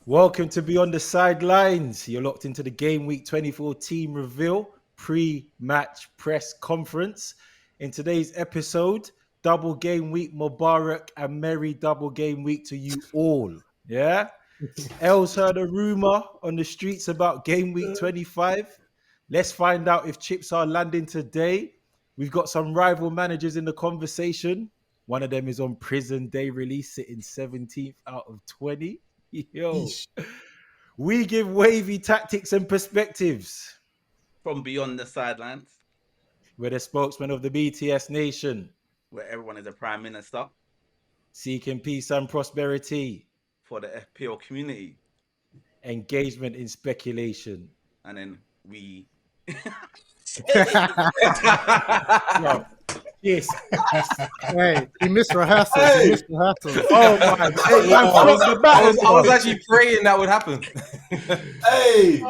Welcome to Beyond the Sidelines. You're locked into the Gameweek 24 team reveal pre-match press conference. In today's episode, double game week Mubarak and merry double game week to you all. Yeah? Els heard a rumor on the streets about game week 25. Let's find out if chips are landing today. We've got some rival managers in the conversation. One of them is on prison day release, sitting 17th out of 20. Yo, we give wavy tactics and perspectives. From Beyond the Sidelines, We're the spokesman of the BTS nation, where everyone is a prime minister seeking peace and prosperity, for the FPL community. engagement in speculation. And then we... Yes. Wait, he missed rehearsal. Hey. He missed rehearsal. Oh my I was actually praying that would happen. Hey,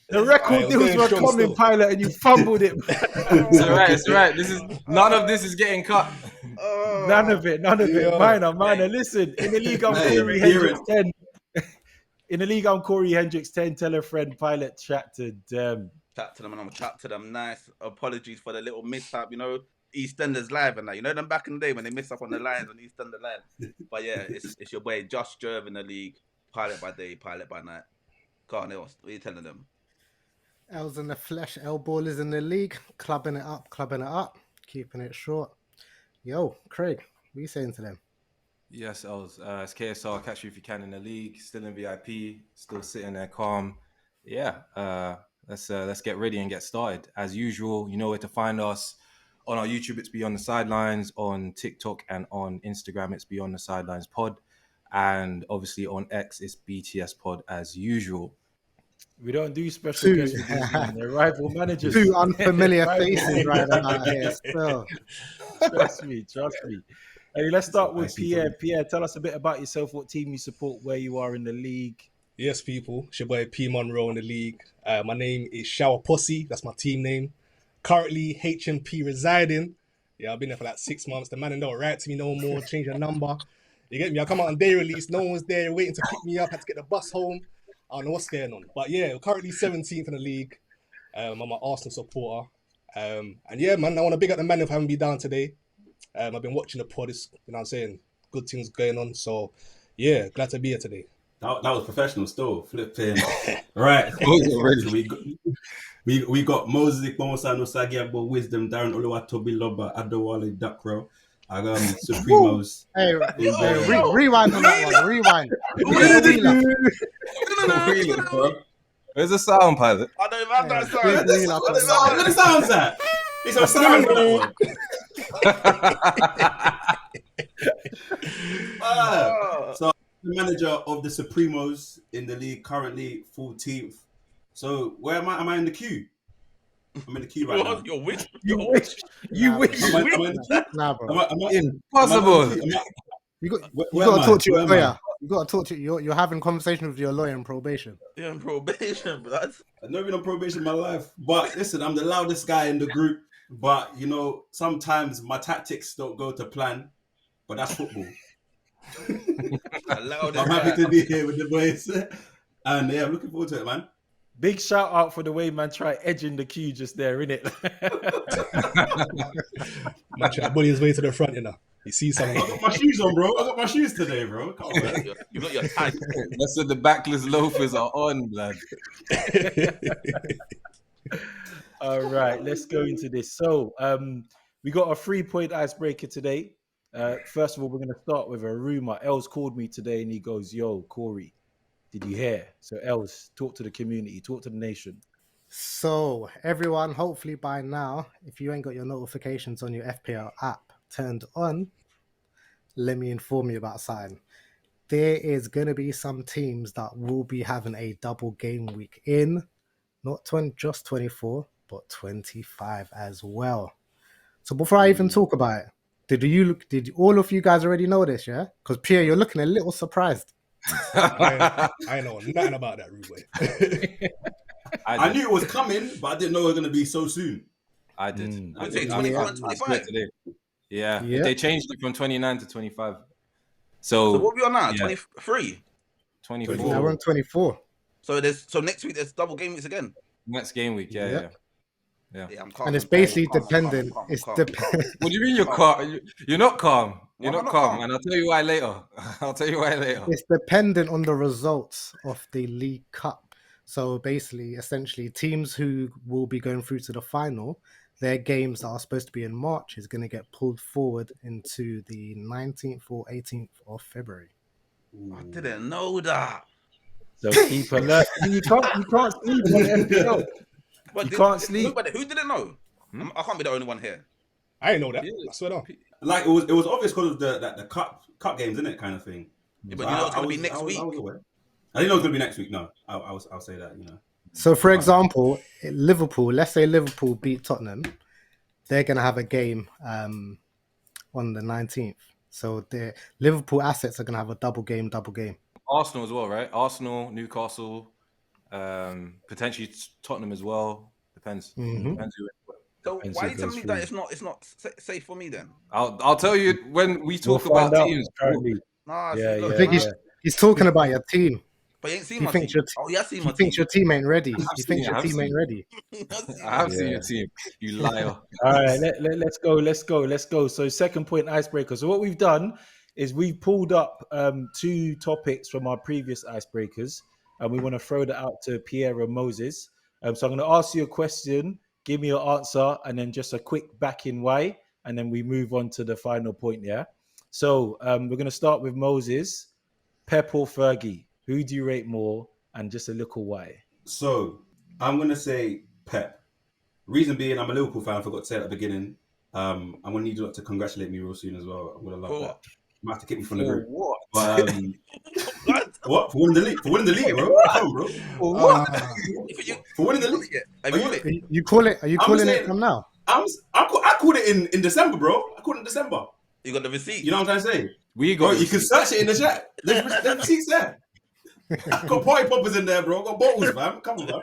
The record deals were coming, pilot, and you fumbled it. it's all right. None of this is getting cut. None of it. Yeah. Minor. Listen, in the league, I'm Corey Hendricks 10. In the league, I'm Corey Hendricks 10. Tell a friend, pilot, chat to them. Chat to them and I'm chat to them. Nice. Apologies for the little mishap, EastEnders Live and that. You know them back in the day when they missed up on the lines on EastEnders Live. But yeah, it's your boy Josh Jerv in the league. Pilot by day, pilot by night. Can't else. What are you telling them? Els in the flesh, L ball is in the league, clubbing it up, keeping it short. Yo, Craig, what are you saying to them? Yes, Els. It's KSR. Catch you if you can in the league. Still in VIP. Still sitting there calm. Yeah. Let's get ready and get started. As usual, you know where to find us. On our YouTube, it's Beyond the Sidelines. On TikTok and on Instagram, it's Beyond the Sidelines Pod. And obviously on X, it's BTS Pod as usual. We don't do special guests with these men. They're rival managers. Two unfamiliar faces right about here still. Trust me. Hey, let's start with Pierre. Pierre, tell us a bit about yourself, what team you support, where you are in the league. Yes, people. It's your boy P. Munrow in the league. My name is Shower Posse. That's my team name. Currently HMP residing. Yeah, I've been there for like 6 months. The man don't write to me no more. Change the number. You get me? I come out on day release. No one's there waiting to pick me up. Had to get the bus home. I don't know what's going on. But yeah, currently 17th in the league. I'm an Arsenal supporter. And yeah, man, I want to big up the man of having me down today. I've been watching the pod. It's, you know what I'm saying? Good things going on. So yeah, glad to be here today. That was professional still. Flipping. Right. We got Moses Ikbomosa Nosagiabo Wisdom, Darren Oluwatobi Loba, Adewale Dakro. I got Supremos. Hey, rewind on that one. Rewind. Where's the sound, pilot? I don't even have that sound. What the sound's that? It's a sound for that one. So the manager of the Supremos in the league, currently 14th. So where am I? Am I in the queue? I'm in the queue right now. You wish. You wish. Am I in the queue? Nah, bro. Impossible. You got to talk to your lawyer. You got to talk to you're having conversation with your lawyer in probation. You're in probation, but that's... I've never been on probation in my life. But listen, I'm the loudest guy in the group. But, sometimes my tactics don't go to plan. But that's football. I'm happy to be here with the boys. And yeah, I'm looking forward to it, man. Big shout out for the way man tried edging the queue just there, innit? Man, try to bully his way to the front, You see something. I got my shoes on, bro. I got my shoes today, bro. Come on, man. You got your tag. That's what the backless loafers are on, blood. All right, let's go into this. So, we got a 3-point icebreaker today. First of all, we're going to start with a rumor. Els called me today and he goes, yo, Corey, did you hear? So, Els, talk to the community, talk to the nation. So, everyone, hopefully by now, if you ain't got your notifications on your FPL app turned on, let me inform you about something. There is going to be some teams that will be having a double game week in, not just 24, but 25 as well. So before I even talk about it, did all of you guys already know this, yeah? Because Pierre, you're looking a little surprised. I know nothing about that, Ruben. I knew it was coming, but I didn't know it was going to be so soon. I did. I say 24 and 25. Yeah, they changed it from 29 to 25. So So what are we on now? yeah. 23? 24. Now we're on 24. So next week there's double game weeks again. Next game week, yeah, Yep. yeah. Yeah, I'm calm. And it's I'm calm, basically I'm calm, I'm dependent. calm, I'm It's calm, I'm dep- calm. What do you mean you're calm? You're not calm. You're Why am I not not calm, calm? and I'll tell you why later. I'll tell you why later. It's dependent on the results of the League Cup. So basically, essentially, teams who will be going through to the final, their games that are supposed to be in March is going to get pulled forward into the 19th or 18th of February. I didn't know that. So keep alert. You can't sleep on the FPL. But You can't sleep. Who didn't know? I can't be the only one here. I didn't know that. I swear down. Like it was obvious because of the cup games, isn't it, kind of thing. Yeah, but you know it's gonna be next week. I was aware. I didn't know it was gonna be next week. No, I'll say that. You know. So, for example, Liverpool, let's say Liverpool beat Tottenham, they're going to have a game on the 19th. So, the Liverpool assets are going to have a double game. Arsenal as well, right? Arsenal, Newcastle, potentially Tottenham as well. Depends. Mhm. Depends who. So And why so are you telling goes me that through. it's not safe for me then? I'll tell you when we We'll talk about find out teams. currently. Nah, Yeah, see, look, I think yeah. he's talking about your team. But you ain't seen He my thinks team. your Oh, yeah, I seen He my thinks team. your team ain't ready. He seen thinks it, your I've team seen ain't it. ready. I have seen Yeah. your team. You liar. All right, let's go. So second point, icebreaker. So what we've done is we've pulled up 2 topics from our previous icebreakers, and we want to throw that out to Pierre and Moses. So I'm going to ask you a question, give me your answer, and then just a quick back in why, and then we move on to the final point. Yeah. So we're going to start with Moses. Pep or Fergie? Who do you rate more? And just a little why. So I'm gonna say Pep. Reason being, I'm a Liverpool fan. I forgot to say at the beginning. I'm gonna need you lot to congratulate me real soon as well. I'm gonna love For that. what? You might have to kick me from the For group. what? But What? what for winning the league? For winning the league, bro. Come on, bro. For what? For winning the Have you won league. it yet? Have Are you won you- it? Are you I'm calling saying- it from now? I called it in December, bro. I called it in December. You got the receipt. You know what I'm trying to say? We Bro, got you can search it in the chat. There's receipts there. Got party poppers in there, bro. Got bottles, fam. Come on, man.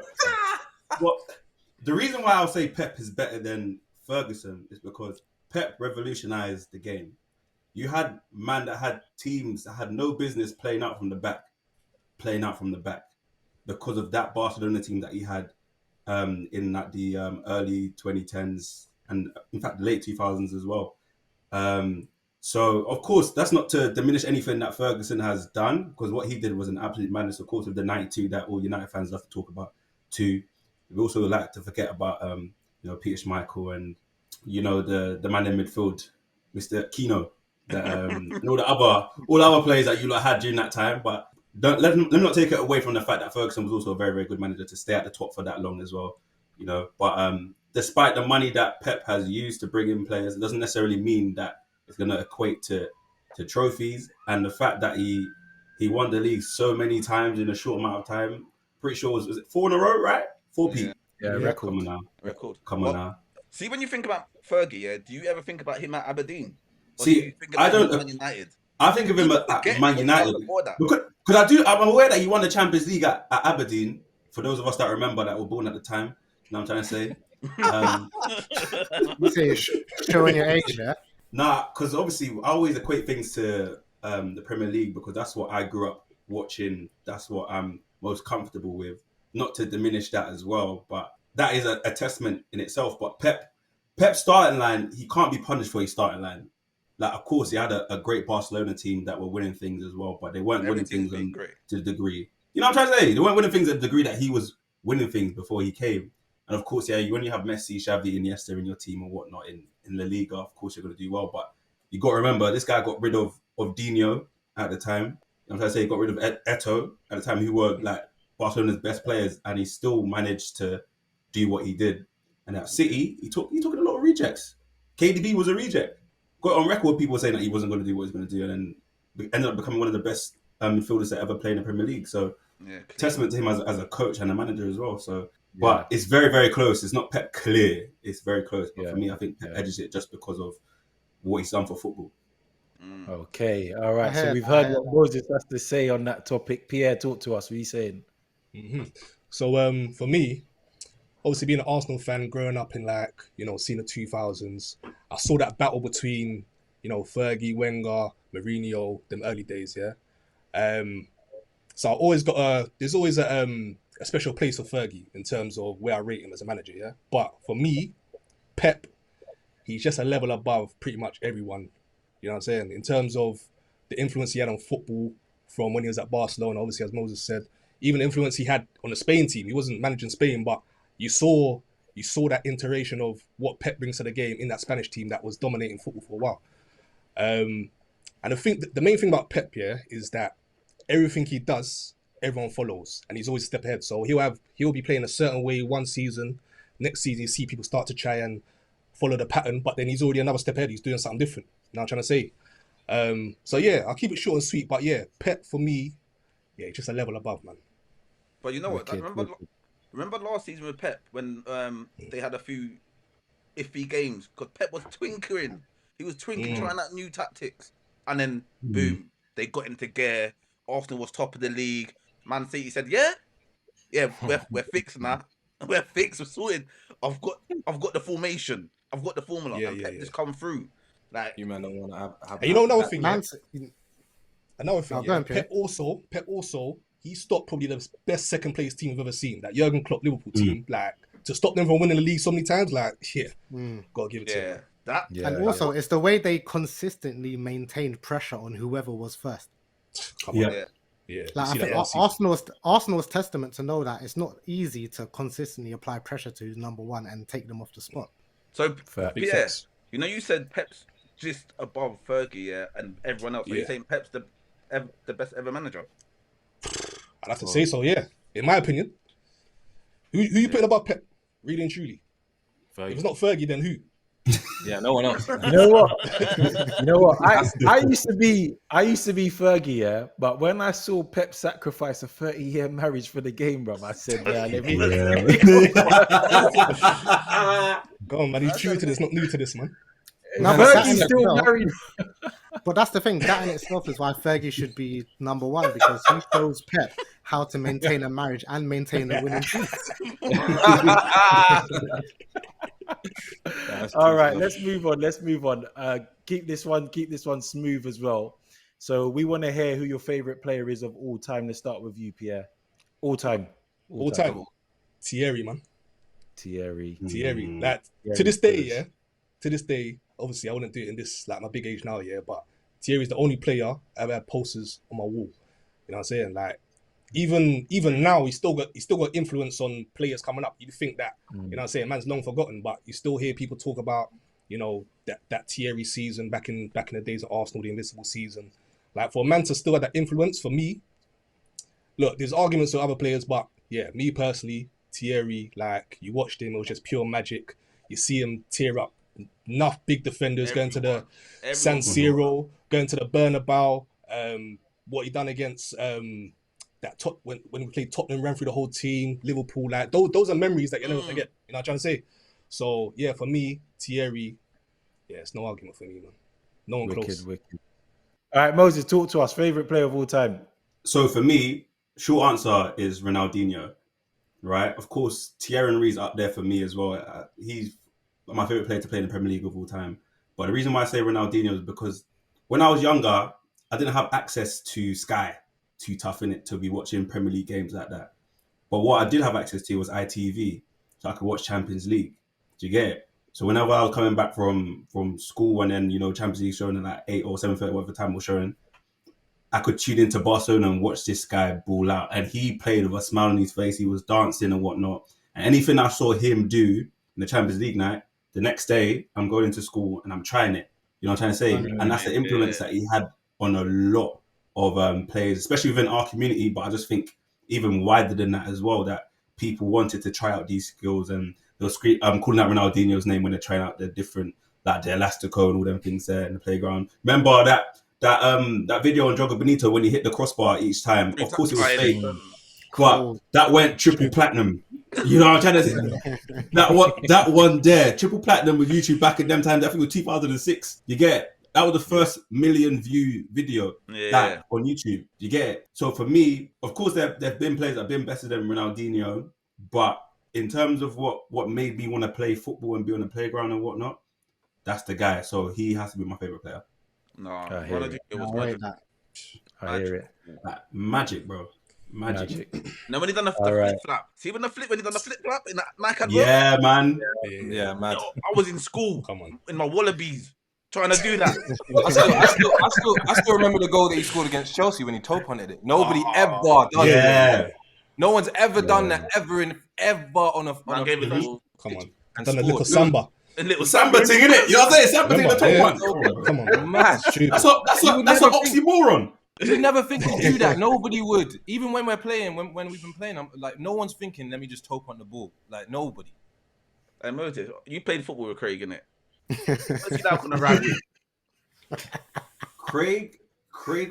But the reason why I'll say Pep is better than Ferguson is because Pep revolutionized the game. You had man that had teams that had no business playing out from the back because of that Barcelona team that he had in the early 2010s and in fact the late 2000s as well. So of course that's not to diminish anything that Ferguson has done, because what he did was an absolute madness. Of course, with the 92 that all United fans love to talk about too. We also like to forget about Peter Schmeichel and the man in midfield, Mr. Kino, and all the other players that you lot had during that time. But let me not take it away from the fact that Ferguson was also a very, very good manager to stay at the top for that long as well. But despite the money that Pep has used to bring in players, it doesn't necessarily mean that it's going to equate to trophies. And the fact that he won the league so many times in a short amount of time, pretty sure was it 4 in a row, right? 4 P. Yeah, Yeah. record. Come on now. Record. Come on now. See, when you think about Fergie, yeah, do you ever think about him at Aberdeen? Or See, do you think about I don't- him at Man United? I think of him People at forget Man he was United. before that. Because I'm aware that he won the Champions League at Aberdeen. For those of us that remember that were born at the time, you know what I'm trying to say? You say showing your age, yeah? Nah, because obviously I always equate things to the Premier League because that's what I grew up watching. That's what I'm most comfortable with. Not to diminish that as well, but that is a testament in itself. But Pep's starting line, he can't be punished for his starting line. Like, of course, he had a great Barcelona team that were winning things as well, but they weren't winning Everything's things been great. to the degree. You know what I'm trying to say? They weren't winning things at the degree that he was winning things before he came. And of course, when you have Messi, Xavi, Iniesta in your team and whatnot in La Liga, of course you're going to do well. But you got to remember, this guy got rid of Dino at the time. You know what I'm trying to say? He got rid of Eto'o at the time, who were like Barcelona's best players, and he still managed to do what he did. And at City, he took a lot of rejects. KDB was a reject. Got on record people saying that he wasn't going to do what he was going to do, and then ended up becoming one of the best midfielders that ever played in the Premier League. So Yeah, testament to him as a coach and a manager as well. So, but it's very, very close. It's not Pep clear. It's very close. But for me, I think Pep edges it just because of what he's done for football. Okay, all right. So heard we've that, heard what Moses has to say on that topic. Pierre, talk to us. What are you saying? So for me, obviously being an Arsenal fan, growing up in seeing the 2000s, I saw that battle between Fergie, Wenger, Mourinho, them early days. Yeah, So there's always a special place for Fergie in terms of where I rate him as a manager, yeah. But for me, Pep, he's just a level above pretty much everyone. You know what I'm saying? In terms of the influence he had on football from when he was at Barcelona, obviously as Moses said, even the influence he had on the Spain team. He wasn't managing Spain, but you saw that iteration of what Pep brings to the game in that Spanish team that was dominating football for a while. And I think the main thing about Pep, yeah, is that everything he does, everyone follows, and he's always a step ahead. So he'll be playing a certain way one season, next season you see people start to try and follow the pattern, but then he's already another step ahead. He's doing something different. You know what I'm trying to say? So yeah, I'll keep it short and sweet, but yeah, Pep for me, yeah, just a level above, man. But you know what? Remember last season with Pep when they had a few iffy games because Pep was twinkling. He was twinkling, trying out new tactics, and then boom, they got into gear. Arsenal was top of the league. Man City said, "Yeah, we're fixed now. We're fixed. We're sorted. I've got the formation. I've got the formula." And Pep just come through. Like You man don't want to have And you know another thing, yeah? Man, Another thing, Oh, go yeah. on, Pierre. Pep also, he stopped probably the best second place team we've ever seen. That Jurgen Klopp Liverpool team, like to stop them from winning the league so many times, like gotta give it to him. that. and also, it's the way they consistently maintained pressure on whoever was first. Come Yeah. on, yeah. Like, I You see think that last season. Arsenal's testament to know that it's not easy to consistently apply pressure to number one and take them off the spot. So Fact. Big Pierre, facts. you know, you said Pep's just above Fergie, yeah, and everyone else. So you're saying Pep's the best ever manager? I'd have to say so, yeah. In my opinion. Who you putting above Pep? Really and truly. If Fergie. it's not Fergie, then who? Yeah, no one else. You know what? I used to be Fergie, yeah. But when I saw Pep sacrifice a 30-year marriage for the game, bro, I said, "Yeah, let me." Go on, man. He's true to this, not new to this, man. No, but that in Fergie's still itself- married. But that's the thing. That in itself is why Fergie should be number one, because he shows Pep how to maintain a marriage and maintain a winning team. All right, let's move on. Keep this one smooth as well. So we want to hear who your favorite player is of all time. Let's start with you, Pierre. All time. All time. Thierry, man. Thierry. Like, to this day, obviously I wouldn't do it in this, like, my big age now, yeah, but Thierry's the only player I've ever had posters on my wall. You know what I'm saying? Like, even now, he's still got influence on players coming up. You think that, you know what I'm saying, man's long forgotten, but you still hear people talk about, you know, that Thierry season back in the days of Arsenal, the Invincible season. Like, for a man to still have that influence, for me, look, there's arguments with other players, but yeah, me personally, Thierry, like, you watched him, it was just pure magic. You see him tear up enough big defenders, going to the San Siro, going to the Bernabeu, what he done against that top when we played Tottenham, ran through the whole team, Liverpool, like those are memories that you never forget. You know what I'm trying to say? So yeah, for me, Thierry, yeah, it's no argument for me, man. No one close. Wicked. All right, Moses, talk to us. Favorite player of all time. So for me, short answer is Ronaldinho, right? Of course, Thierry Henry's up there for me as well. He's my favorite player to play in the Premier League of all time. But the reason why I say Ronaldinho is because when I was younger, I didn't have access to Sky, too tough in it to be watching Premier League games like that. But what I did have access to was ITV, so I could watch Champions League. Do you get it? So whenever I was coming back from school and then, you know, Champions League showing at like 8 or 7:30, whatever time was showing, I could tune into Barcelona and watch this guy ball out. And he played with a smile on his face. He was dancing and whatnot. And anything I saw him do in the Champions League night, the next day I'm going into school and I'm trying it. You know what I'm trying to say? And that's the influence that he had on a lot of players, especially within our community. But I just think even wider than that as well, that people wanted to try out these skills, and they were calling out Ronaldinho's name when they're trying out the different, like the Elastico and all them things there in the playground. Remember that video on Jogo Bonito when he hit the crossbar each time? Of course it was fake, but that went triple platinum. You know what I'm trying to say? That one there, triple platinum with YouTube back in them times. I think it was 2006. You get it? That was the first million view video on YouTube. You get it? So for me, of course, there have been players that have been better than Ronaldinho, but in terms of what made me want to play football and be on the playground and whatnot, that's the guy. So he has to be my favorite player. No, I hear it. Ronaldinho was I magic. that. I hear it. Like, magic, bro. Magic. Now when he done the flip flap, see when he done the flip flap in that Nike advert? Yeah, man. Yeah, mad. Yo, I was in school. Come on. In my wallabies trying to do that. I still remember the goal that he scored against Chelsea when he toe punted it. Nobody ever done Yeah. No one's ever done that ever on a gave it football Come on. and Done a scored. little samba. A little Samba thing, innit? You know what I'm saying? Samba thing, the top one. Come on. Man, That's an oxymoron. you would never think to do that. Nobody would. Even when we're playing, when we've been playing, I'm like, no one's thinking, let me just toe punt the ball. Like, nobody. Hey, Moses, you played football with Craig, innit? What's he down on the right wing? Craig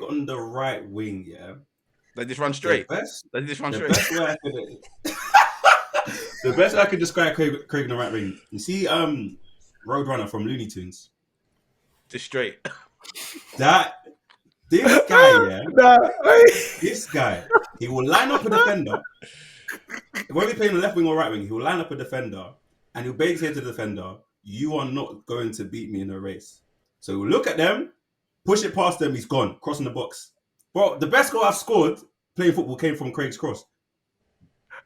on the right wing, yeah. They just run straight. The best way I could describe Craig on the right wing. You see, Roadrunner from Looney Tunes. Just straight. This guy, yeah. This guy, he will line up a defender. Whether he's playing the left wing or right wing, he will line up a defender and he'll basically say to the defender, "You are not going to beat me in a race." So he'll look at them, push it past them, he's gone, crossing the box. Bro, the best goal I've scored playing football came from Craig's cross.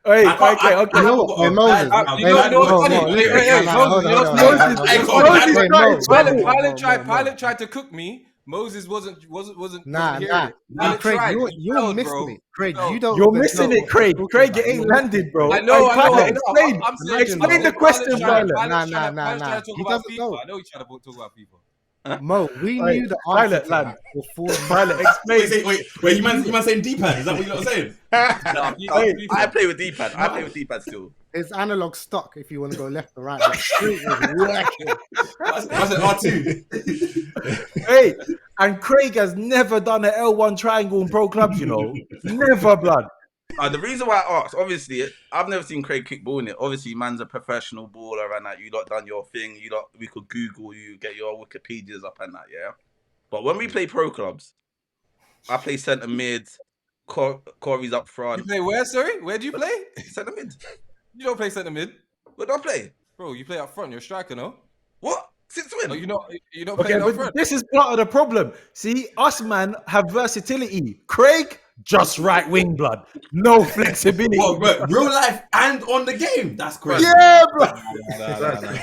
Okay. Pilot tried to cook me. Moses wasn't. Nah. Craig, you're missing it. Craig, you don't. You're missing it, Craig. Craig, it ain't landed, bro. I know. Explain the question, Pilot. Nah. He doesn't know. I know he tried to talk about people. Mo, we knew the answer to that before. Pilot, explain. Wait, you man saying D-pad? Is that what you're saying? I play with D-pad. I play with D-pad still. It's analog stock if you want to go left or right. The street is working. That's an R2. Hey, and Craig has never done an L1 triangle in pro clubs, you know. Never, blood. The reason why I asked, obviously, I've never seen Craig kick ball in it. Obviously, man's a professional baller and that. You lot done your thing. We could Google you, get your Wikipedias up and that, yeah? But when we play pro clubs, I play centre mid, Corey's up front. You play where, sorry? Where do you play? Centre mid. You don't play centre mid. Where do I play? Bro, you play up front. You're a striker, no? What? Since when? No, you're not playing up front. This is part of the problem. See, us, man, have versatility. Craig, just right wing, blood. No flexibility. Well, but real life and on the game. That's crazy. Yeah, bro. Nah.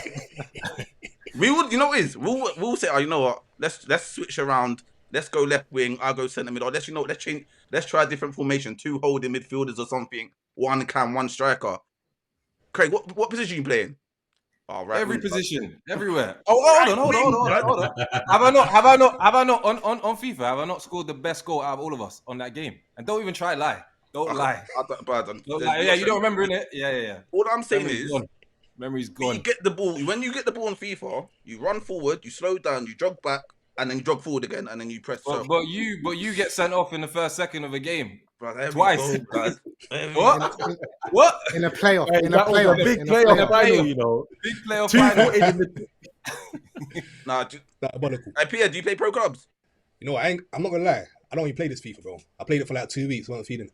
We would, you know what it is? We'll say, you know what? Let's switch around. Let's go left wing. I'll go centre mid. Or let's change. Let's try a different formation. 2 holding midfielders or something. 1 cam, 1 striker. Craig, what position you playing? Oh, right. Every position, everywhere. Hold on. Have I not on FIFA? Have I not scored the best goal out of all of us on that game? And don't even try lie. Don't lie. Don't lie. Yeah, you don't remember it. Yeah. All I'm saying is, memory's gone. You get the ball. When you get the ball on FIFA, you run forward, you slow down, you jog back, and then you jog forward again, and then you press. But you get sent off in the first second of a game. Bro, twice. What? In a playoff. Hey, in a playoff. Big playoff final, you know. Big playoff final. Nah, Diabolical. Hey, Pierre, do you play pro clubs? You know what? I'm not gonna lie. I don't even play this FIFA, bro. I played it for like 2 weeks. Wasn't feeding.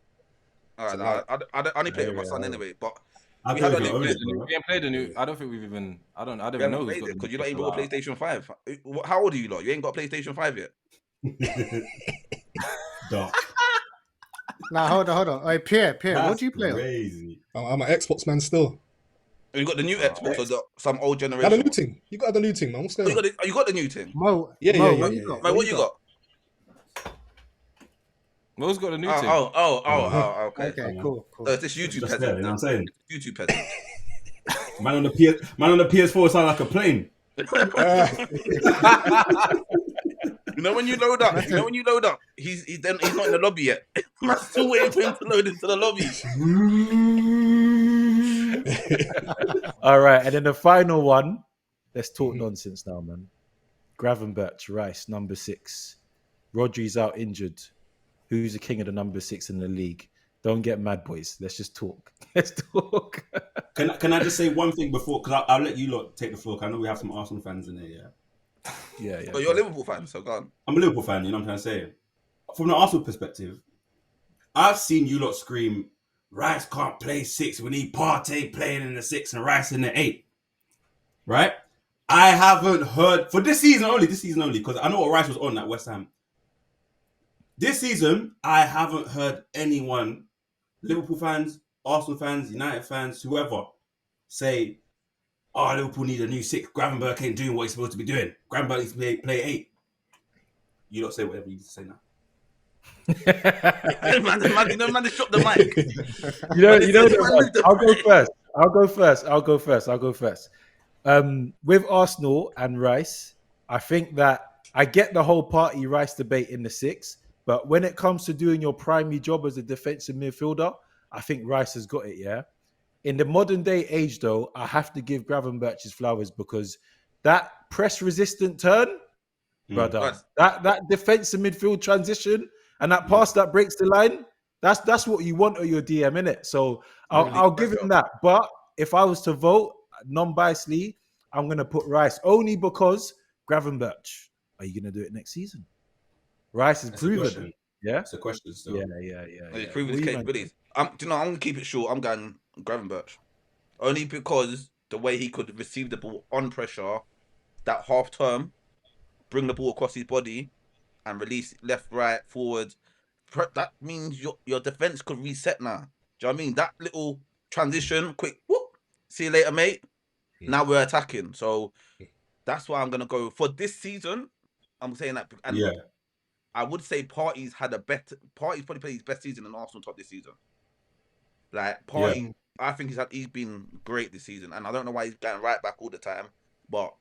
Alright, I only play it with my son anyway. But I we had played a with new. We haven't played the new. I don't think we've even. I don't know. Because you don't even got a PlayStation 5. How old are you, lot? You ain't got a PlayStation 5 yet. Dark. Nah, hold on. Hey, Pierre, what do you play Crazy. I'm an Xbox man still. You got the new Xbox or some old I generation? got the new thing. You got the new thing, man. What's going on? You got the new thing? Mo, Yeah. what you got? Mate, what you got? Mo's got a new team. Okay. Okay, cool. It's this YouTube Just peasant. there, you know what I'm saying? YouTube peasant. Man on the PS4 sound like a plane. You know when you load up, he's not in the lobby yet. I'm still waiting for him to load into the lobby. All right, and then the final one. Let's talk nonsense now, man. Gravenberch, Rice, number 6. Rodri's out injured. Who's the king of the number 6 in the league? Don't get mad, boys. Let's just talk. Let's talk. Can I just say one thing before? Because I'll let you lot take the floor. 'Cause I know we have some Arsenal fans in there, yeah. Yeah. But you're a Liverpool fan, so go on. I'm a Liverpool fan, you know what I'm trying to say? From the Arsenal perspective, I've seen you lot scream, Rice can't play 6. We need Partey playing in the 6 and Rice in the 8. Right? I haven't heard, for this season only, because I know what Rice was on at West Ham. This season, I haven't heard anyone Liverpool fans, Arsenal fans, United fans, whoever, say, "Oh, Liverpool need a new six. Gravenberch ain't doing what he's supposed to be doing. Gravenberch needs to play 8." You don't say whatever you need to say now. man, just drop the mic. I'll go first. With Arsenal and Rice, I think that I get the whole party Rice debate in the 6, but when it comes to doing your primary job as a defensive midfielder, I think Rice has got it, yeah? In the modern day age, though, I have to give Gravenberch his flowers because that press-resistant turn, brother, that defensive midfield transition and that pass that breaks the line, that's what you want of your DM, innit? So I'll give him that. But if I was to vote non-biasedly, I'm going to put Rice only because Gravenberch. Are you going to do it next season? Rice is proven it. Yeah? It's a question still. Yeah. He's proven his capabilities. I'm going to keep it short. I'm going Gravenberch. Only because the way he could receive the ball on pressure, that half term, bring the ball across his body and release left, right, forward. That means your defense could reset now. Do you know what I mean? That little transition, quick, whoop, see you later, mate. Now we're attacking. So that's why I'm going to go. For this season, I'm saying that. And I would say Partey's probably played his best season in Arsenal top this season. Like, Partey, I think he's been great this season. And I don't know why he's going right back all the time. But,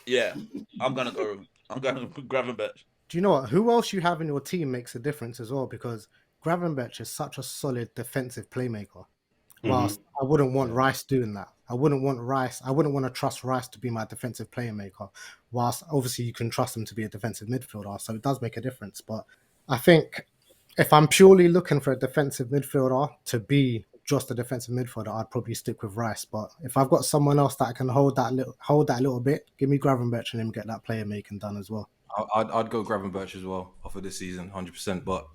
yeah, I'm going to Gravenberch. Do you know what? Who else you have in your team makes a difference as well, because Gravenberch is such a solid defensive playmaker. Whilst I wouldn't want Rice doing that. I wouldn't want to trust Rice to be my defensive playmaker. Whilst obviously you can trust him to be a defensive midfielder, so it does make a difference. But I think if I'm purely looking for a defensive midfielder to be just a defensive midfielder, I'd probably stick with Rice. But if I've got someone else that can hold that little bit, give me Gravenberch and him get that player making done as well. I'd go Gravenberch as well off of this season, 100%. But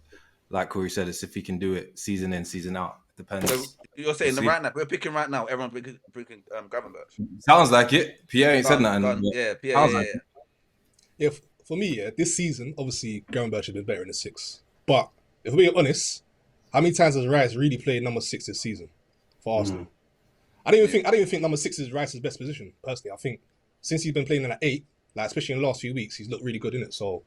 like Corey said, it's if he can do it season in, season out. Depends. So you're saying right now, we're picking right now, everyone's picking Gravenberch. Sounds like it. Pierre ain't said nothing. Yeah, Pierre. Yeah, for me, this season, obviously, Gravenberch has been better in the 6. But if we're honest, how many times has Rice really played number 6 this season for Arsenal? I don't even think number 6 is Rice's best position. Personally, I think since he's been playing in at 8, like especially in the last few weeks, he's looked really good in it. So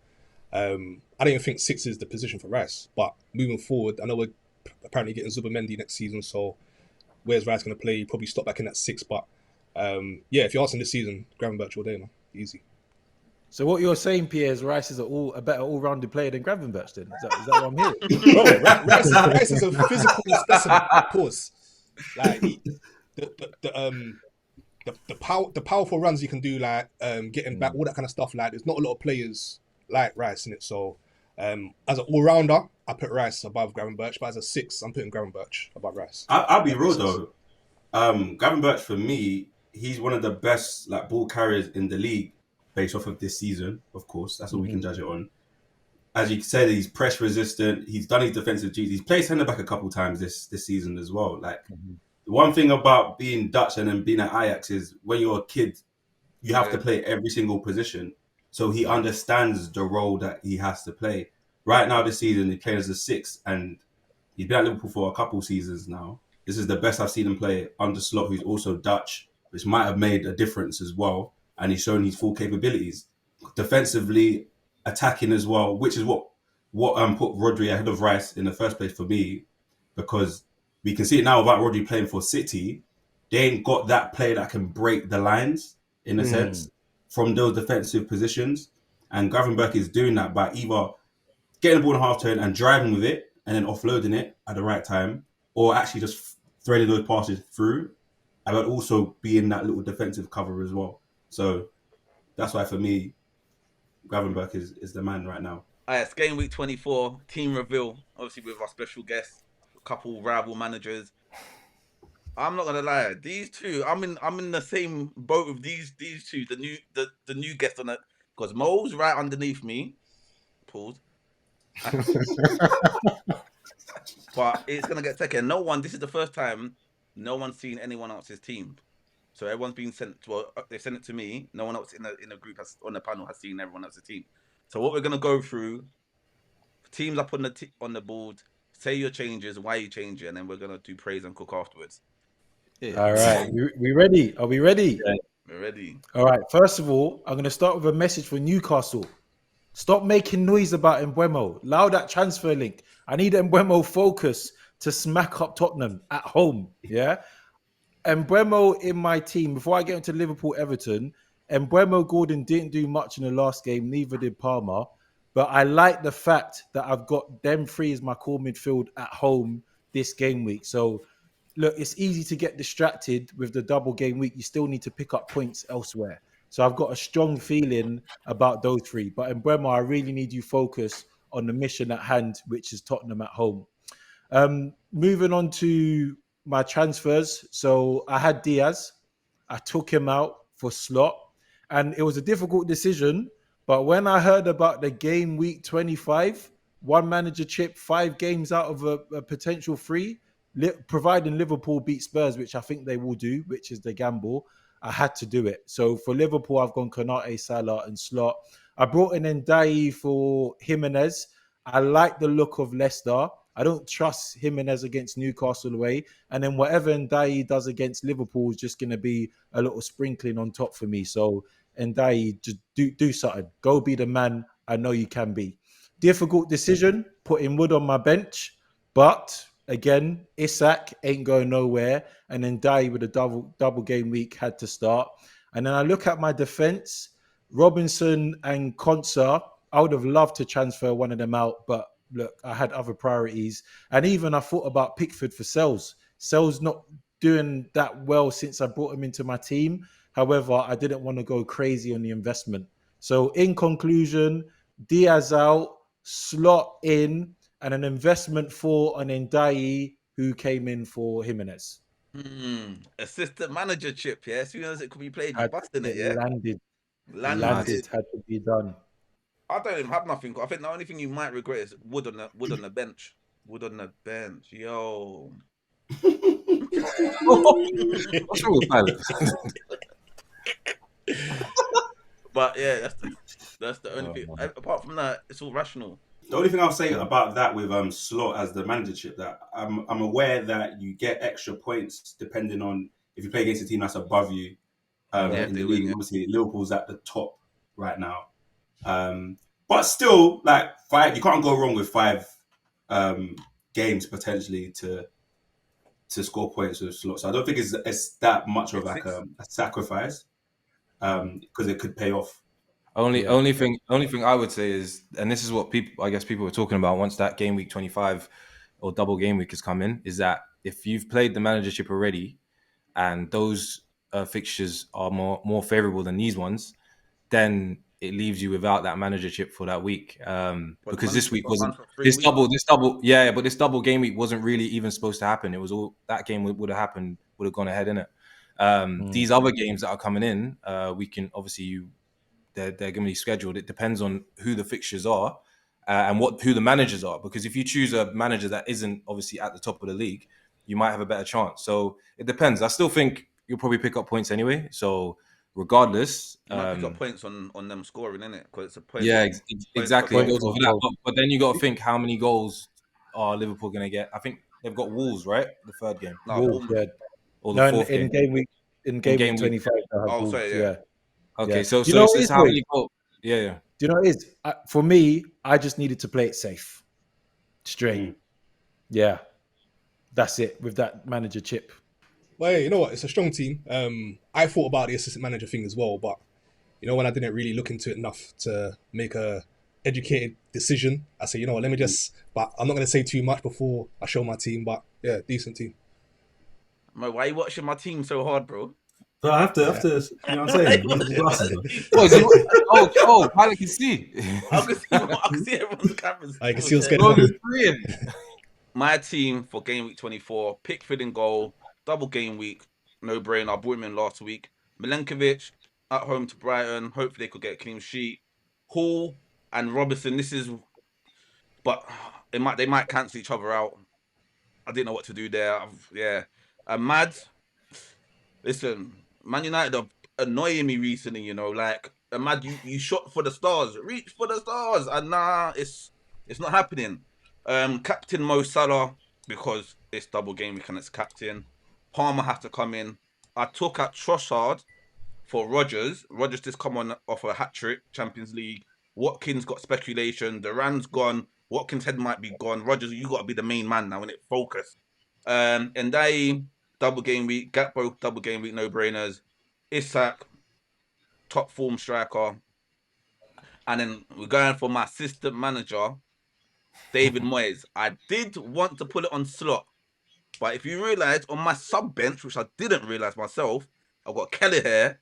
I don't even think 6 is the position for Rice. But moving forward, I know we're apparently getting Zubimendi next season, so where's Rice going to play? Probably stop back in that 6. But if you're asking this season, Gravenberch all day, man, easy. So what you're saying, Pierre, is Rice is a better all-rounded player than Gravenberch, then? Is that what I'm hearing? Bro, Rice is a physical specimen. Pause. Like the powerful runs you can do, like getting back, all that kind of stuff. Like there's not a lot of players like Rice in it. So as an all-rounder, I put Rice above Gravenberch, but as a 6, I'm putting Gravenberch above Rice. I'll be real though. Gravenberch for me, he's one of the best like ball carriers in the league based off of this season. Of course, that's all we can judge it on. As you said, he's press resistant. He's done his defensive duties. He's played centre back a couple times this season as well. Like the one thing about being Dutch and then being at Ajax is when you're a kid, you have to play every single position. So he understands the role that he has to play. Right now this season, he plays as a 6 and he's been at Liverpool for a couple seasons now. This is the best I've seen him play under Slot, who's also Dutch, which might have made a difference as well. And he's shown his full capabilities. Defensively, attacking as well, which is what put Rodri ahead of Rice in the first place for me, because we can see it now about Rodri playing for City. They ain't got that player that can break the lines, in a sense, from those defensive positions. And Gravenberch is doing that by either getting the ball in half turn and driving with it and then offloading it at the right time, or actually just threading those passes through, but also being that little defensive cover as well. So that's why for me, Gravenberch is the man right now. It's game week 24, team reveal, obviously with our special guests, a couple rival managers. I'm not gonna lie, these two, I'm in the same boat with these two, the new guests on it, because Mo's right underneath me. Pause. But it's gonna get second. This is the first time no one's seen anyone else's team. So everyone's been sent. Well, they sent it to me. No one else in the group on the panel has seen everyone else's team. So what we're gonna go through, teams up on the board, say your changes, why you change it, and then we're gonna do praise and cook afterwards. Yeah. All right, we ready? Are we ready? Yeah. We're ready. All right. First of all, I'm going to start with a message for Newcastle. Stop making noise about Mbeumo. Allow that transfer link. I need Mbeumo focus to smack up Tottenham at home. Yeah. Mbeumo in my team, before I get into Liverpool Everton, Mbeumo Gordon didn't do much in the last game, neither did Palmer. But I like the fact that I've got them three as my core midfield at home this game week. So look, it's easy to get distracted with the double game week. You still need to pick up points elsewhere. So I've got a strong feeling about those three. But in Bremer, I really need you focus on the mission at hand, which is Tottenham at home. Moving on to my transfers. So I had Diaz. I took him out for Slot. And it was a difficult decision. But when I heard about the game week 25, one manager chip, 5 games out of a potential 3, providing Liverpool beat Spurs, which I think they will do, which is the gamble, I had to do it. So for Liverpool, I've gone Konate, Salah, and Slot. I brought in Ndiaye for Jimenez. I like the look of Leicester. I don't trust Jimenez against Newcastle away. And then whatever Ndiaye does against Liverpool is just going to be a little sprinkling on top for me. So Ndiaye, just do something. Go be the man I know you can be. Difficult decision, putting Wood on my bench. But again, Isak ain't going nowhere. And then Ndiaye with a double game week had to start. And then I look at my defense, Robinson and Konsa. I would have loved to transfer one of them out, but look, I had other priorities. And even I thought about Pickford for Sells. Sells not doing that well since I brought him into my team. However, I didn't want to go crazy on the investment. So in conclusion, Diaz out, Slot in, and an investment for an Ndiaye who came in for Jimenez. Assistant manager chip, yeah. As soon as it could be played, you Had busting it, it yeah. landed, had to be done. I don't even have nothing. I think the only thing you might regret is wood on the bench. Wood on the bench, yo. What's wrong with Tyler? But yeah, that's the only thing. Apart from that, it's all rational. The only thing I'll say about that with Slot as the managership, that I'm aware that you get extra points depending on if you play against a team that's above you in the league. Obviously, Liverpool's at the top right now, but still, like 5, you can't go wrong with 5 games potentially to score points with Slot. So I don't think it's that much of like a sacrifice because it could pay off. Only thing I would say is, and this is what people were talking about once that game week 25 or double game week has come in, is that if you've played the managership already and those fixtures are more favorable than these ones, then it leaves you without that managership for that week. Because this week wasn't this double game week wasn't really even supposed to happen. It was all that game would have gone ahead in it. These other games that are coming in, we can obviously they're going to be scheduled. It depends on who the fixtures are and who the managers are. Because if you choose a manager that isn't obviously at the top of the league, you might have a better chance. So it depends. I still think you'll probably pick up points anyway. So regardless, you might pick up points on them scoring, innit? Because it's a point. Yeah, exactly. But then you got to think how many goals are Liverpool going to get. I think they've got Wolves, right? The third game. No, Wolves, yeah. Or the fourth in game week. In game week 25. Oh, sorry, yeah. Okay, Yeah. so you know it's how many goals? Yeah. Do you know what it is? For me, I just needed to play it safe. Straight. Yeah. That's it with that manager chip. Well, yeah, you know what? It's a strong team. I thought about the assistant manager thing as well, but you know, when I didn't really look into it enough to make a educated decision, I said, you know what, let me just. But I'm not going to say too much before I show my team. But yeah, decent team. Why are you watching my team so hard, bro? So I have to, you know what I'm saying? I can see. I can see everyone's cameras. I can see what's going on. My team for game week 24, Pickford in goal, double game week, no brainer. I brought him in last week. Milenkovic at home to Brighton. Hopefully they could get a clean sheet. Hall and Robertson. But they might cancel each other out. I didn't know what to do there. Mad. Listen, Man United are annoying me recently. You know, like Mad, you shot for the stars, reach for the stars, and nah, it's not happening. Captain Mo Salah, because it's double game week and it's captain. Palmer has to come in. I took out Trossard for Rodgers. Rodgers just come on off a hat trick, Champions League. Watkins got speculation. Duran's gone. Watkins' head might be gone. Rodgers, you got to be the main man now, innit? Focus. And they double game week. Gakpo double game week, no brainers. Isak, top form striker. And then we're going for my assistant manager, David Moyes. I did want to put it on slot, but if you realise on my sub bench, which I didn't realise myself, I've got Kelleher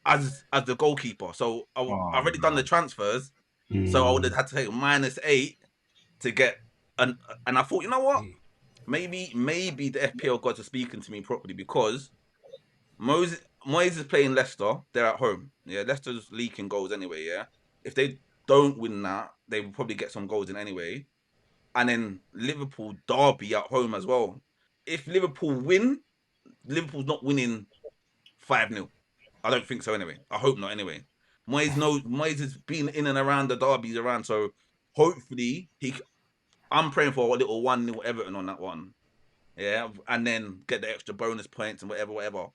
as the goalkeeper. So I've already done the transfers, so I would have had to take -8 to get and I thought, you know what? Maybe the FPL gods are speaking to me properly, because Moyes is playing Leicester. They're at home. Yeah, Leicester's leaking goals anyway. Yeah, if they don't win that, they will probably get some goals in anyway. And then Liverpool derby at home as well. If Liverpool win, Liverpool's not winning 5-0. I don't think so anyway. I hope not anyway. Moyes has been in and around the derbies around, so hopefully I'm praying for a little 1-0 Everton on that one. Yeah, and then get the extra bonus points and whatever.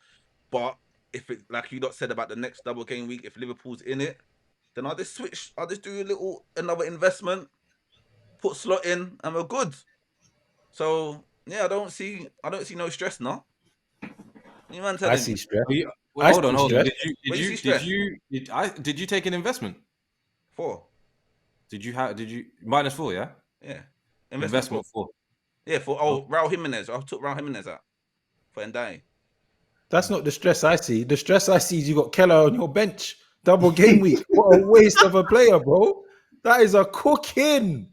But if it, like you lot said about the next double game week, if Liverpool's in it, then I'll just switch. I'll just do another investment, put slot in, and we're good. So yeah, I don't see no stress now. You man telling I see me? stress. Hold on. stress. Did you take an investment? 4. Did you -4? Yeah. Yeah. Investment 4. Yeah, for Raul Jimenez. I took Raul Jimenez out for Ndai. That's not the stress I see. The stress I see is you got Keller on your bench. Double game week. What a waste of a player, bro. That is a cooking.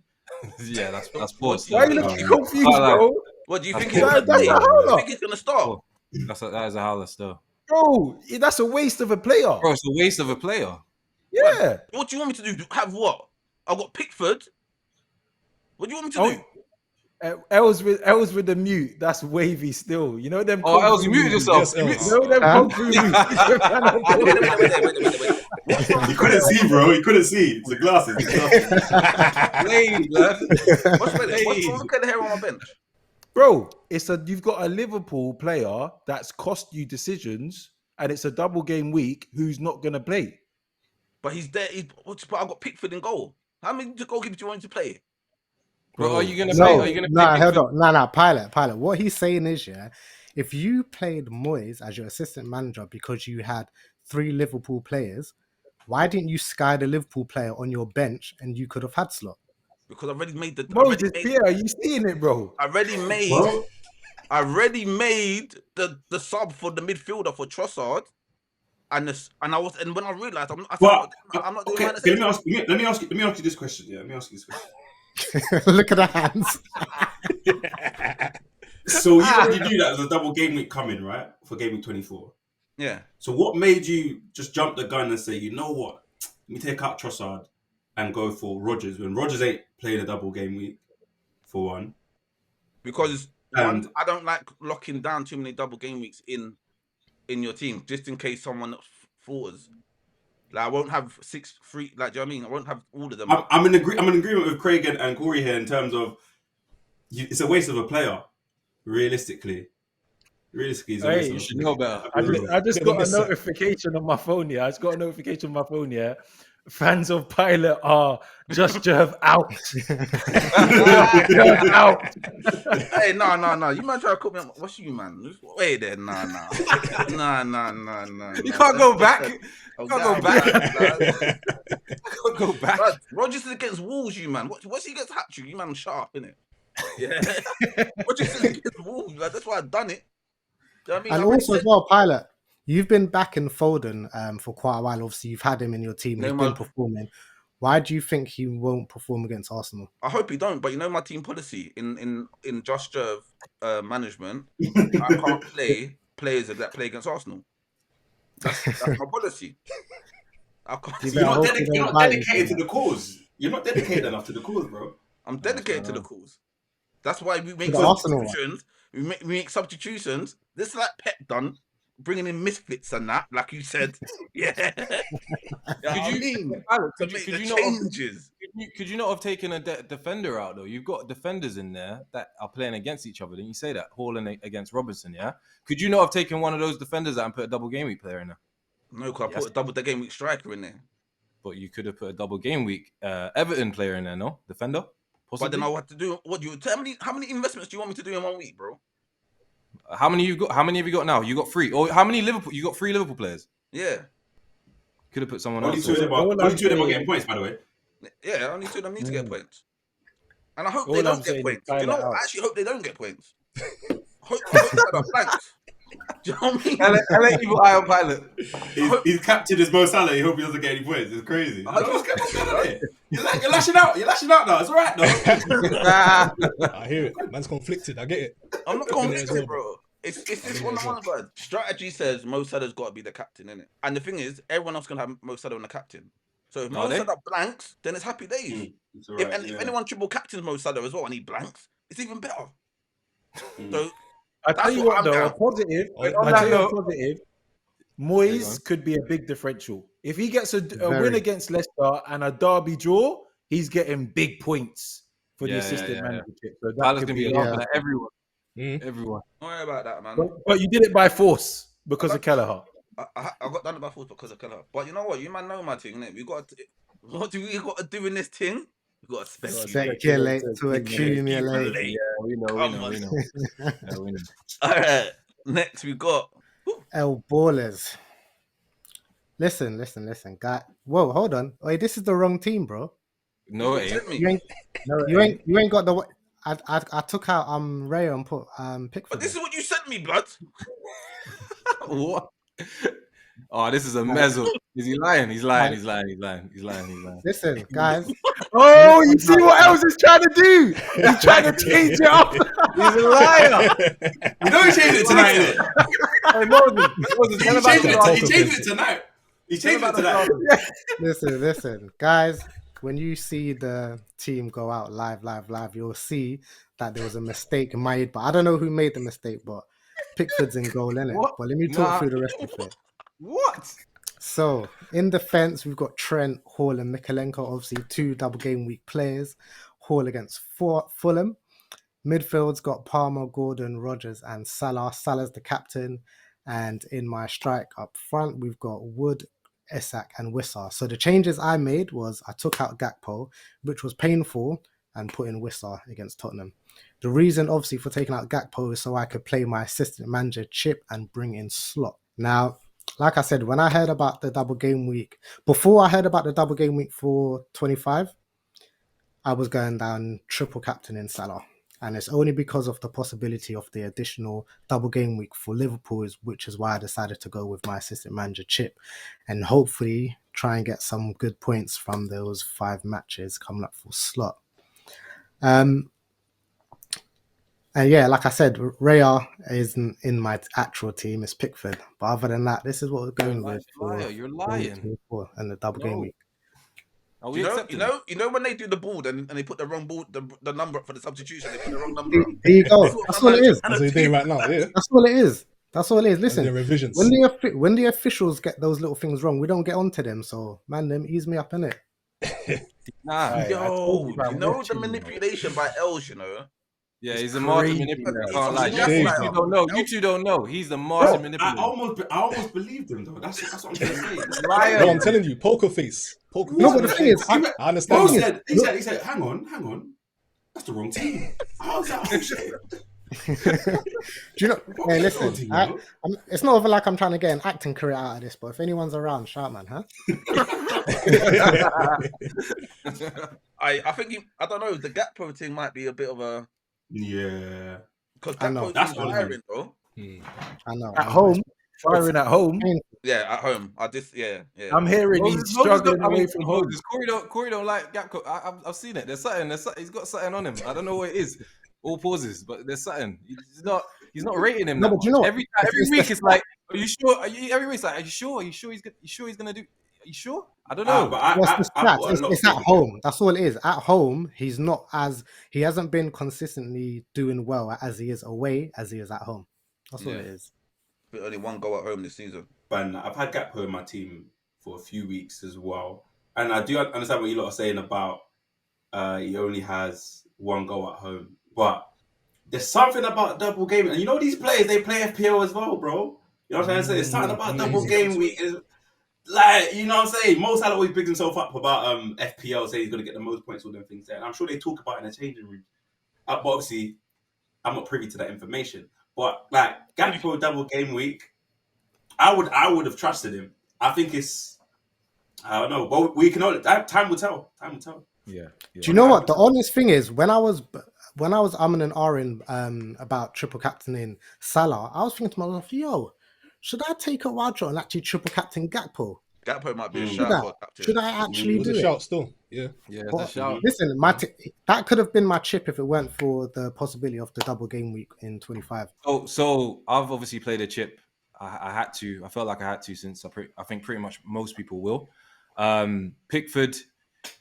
Yeah, that's poor. Why are you looking confused, bro? What do you think? That's a You howler. think he's gonna start? That is a howler still. Bro, that's a waste of a player. Bro, it's a waste of a player. Yeah. What do you want me to do? Have what? I got Pickford. What do you want me to do? Els with the mute. That's wavy still. You know them. Oh, Els, you muted yourself. Yes, You know them concrete mute. Wait. You couldn't see, bro. You couldn't see. It's the glasses. What's wrong with hair on my bench? Bro, you've got a Liverpool player that's cost you decisions, and it's a double game week who's not gonna play. But he's there. But I got Pickford in goal. How many goalkeepers do you want to play? Bro, are you gonna No, play? Are you gonna play? hold on. No, Pilot. What he's saying is, yeah, if you played Moyes as your assistant manager because you had 3 Liverpool players, why didn't you sky the Liverpool player on your bench and you could have had slot? Because I already made the. Moses, are you seeing it, bro? I already made the sub for the midfielder for Trossard, and when I realized I'm not doing okay, that. let me ask you this question. Yeah, let me ask you this question. Look at the hands. So you already knew that there's a double game week coming, right? For game week 24. Yeah. So what made you just jump the gun and say, you know what? Let me take out Trossard and go for Rodgers when Rodgers ain't playing a double game week, for one. Because I don't like locking down too many double game weeks in your team, just in case someone falters. Like, I won't have 6 free. Like, do you know what I mean? I won't have all of them. I'm in agreement with Craig and Corey here in terms of it's a waste of a player. Realistically, it's a waste You of should know better. I just got a notification on my phone. Yeah, Fans of Pilot are just Jerv out. Jerv out. Hey, no. You might try to cook me. What's you, man? Wait there. No. You can't go back. You can't go back. Rodgers is against Wolves, you man. What's he against hat-trick? You man sharp, innit? Yeah. Rodgers is against Wolves. Like, that's why I've done it. Do you know what I mean? And also as well, Pilot, you've been backing Foden for quite a while. Obviously, you've had him in your team. He's been performing. Why do you think he won't perform against Arsenal? I hope he don't. But you know my team policy in Just Jerv management, I can't play players that play against Arsenal. That's my policy. I can't. You're not dedicated to the cause. You're not dedicated enough to the cause, bro. I'm dedicated to the cause. That's why we make substitutions. We make substitutions. This is like Pep done, bringing in misfits and that, like you said. Yeah. Could you Could you not have taken a defender out though? You've got defenders in there that are playing against each other. Didn't you say that? Haaland against Robertson, yeah. Could you not have taken one of those defenders out and put a double game week player in there? No, because I put a double the game week striker in there. But you could have put a double game week Everton player in there, no defender. Possibly. But then I have to do what? Do you tell me how many investments do you want me to do in 1 week, bro? How many you got? How many have you got now? You got 3. Or how many Liverpool? You got 3 Liverpool players. Yeah. Could have put someone Only else. two of them are getting points, by the way. Yeah, only 2 of them need to get points. And I hope All they I'm don't saying get is points. try Do you know that what? out. I actually hope they don't get points. I hope they are blanks. Do you know what I mean? LA Evil Eye on Pilot. He's captain as Mo Salah. He hope he doesn't get any points. It's crazy. You're lashing out. You're lashing out now. It's all right, though. I hear it. Man's conflicted. I get it. I'm not I've been there convinced, as well, bro. It's this one of the ones, bro. Strategy says Mo Salah's got to be the captain, innit? And the thing is, everyone else can have Mo Salah on the captain. So if Mo Salah blanks, then it's happy days. If anyone triple captains Mo Salah as well and he blanks, it's even better. So I tell you what, though, a positive. On I tell you a positive. Moyes could be a big differential. If he gets a win against Leicester and a derby draw, he's getting big points for the assistant managership. So that Tyler's could gonna be be laughing at everyone. Everyone. don't worry about that, man. But you did it by force because of Kelleher. I got done by force because of Kelleher. But you know what? You man know my thing, innit? What do we got to do in this thing? We got to Speculate to accumulate. Yeah, we know. Yeah, we know. All right. Next, we got El Ballers. Listen, guy. Whoa, hold on. Wait, this is the wrong team, bro. No, it ain't. You ain't got the. I took out Ray and put Pickford. But this is what you sent me, blood. What? Oh, this is a mezzo. Is he lying? He's lying. Listen, guys. Oh, you see what else he's trying to do? He's trying to change it up. He's a liar. You know he changed it tonight, innit? Hey, Moses, He changed it tonight. He changed it tonight. Listen, guys. When you see the team go out live, you'll see that there was a mistake made. But I don't know who made the mistake, but Pickford's in goal, innit? But let me talk through the rest of it. What? So, in defense, we've got Trent, Hall, and Mikalenko, obviously 2 double game week players. Hall against Fulham. Midfield's got Palmer, Gordon, Rogers, and Salah. Salah's the captain. And in my strike up front, we've got Wood, Isak, and Wissa. So the changes I made was I took out Gakpo, which was painful, and put in Wissa against Tottenham. The reason, obviously, for taking out Gakpo is so I could play my assistant manager Chip and bring in Slot. Now, like I said, when I heard about the double game week, before I heard about the double game week for 25, I was going down triple captain in Salah. And it's only because of the possibility of the additional double game week for Liverpool, which is why I decided to go with my assistant manager Chip and hopefully try and get some good points from those 5 matches coming up for Slot. And yeah, like I said, Raya isn't in my actual team, it's Pickford. But other than that, this is what we're going with. You're lying. And the double game week. Are we You know when they do the board and they put the wrong board, the number up for the substitution, they put the wrong number up. There you go. That's all it is. That's what you're doing right now, yeah. That's all it is. That's all it is. Listen, the revisions. When the officials get those little things wrong, we don't get onto them. So, man, them ease me up, innit? Yo, you know the manipulation by Els, you know? Yeah, he's a master manipulator. You two don't know. He's the master manipulator. I almost believed him, though. That's what I'm trying to say. No, I'm telling you, poker face. No, but the thing is, I understand. He said, hang on. That's the wrong team. How's that? Oh, shit. Do you know? Hey, listen, it's not even like I'm trying to get an acting career out of this, but if anyone's around, shout, man, huh? I think I don't know. The Gakpo thing might be a bit of a because That's firing, bro. I know. At home, firing at home. Yeah, at home. I'm hearing he's struggling away from home. Corey don't like Gakpo. I've seen it. There's something. He's got something on him. I don't know what it is. All pauses, but there's something. He's not rating him. No, but you know, every week it's like, are you sure? Every week it's like, are you sure? Are you sure he's gonna do? Are you sure? I don't know. It's at home. That's all it is. At home, he hasn't been consistently doing well as he is away as he is at home. That's all it is. But only 1 goal at home this season. But I've had Gakpo in my team for a few weeks as well, and I do understand what you lot are saying about he only has 1 goal at home. But there's something about double game, and you know these players, they play FPL as well, bro. You know what I'm trying to say? There's something about double game week. Like, you know what I'm saying? Mo Salah always bigs himself up about FPL, saying he's going to get the most points, all them things there. And I'm sure they talk about it in the changing room. But obviously, I'm not privy to that information. But like Gakpo double game week, I would have trusted him. I think I don't know. But we can only time will tell. Time will tell. Yeah. Do you know what? The honest thing is, when I was umming and ahhing about triple captaining Salah, I was thinking to myself, yo, should I take a wild shot and actually triple captain Gakpo? Gakpo might be a shout for captain. Should I actually It was do a it? shout still. Yeah. Yeah, But it's a shout. listen, that could have been my chip if it weren't for the possibility of the double game week in 25. So I've obviously played a chip. I had to. I felt like I had to since I think pretty much most people will. Pickford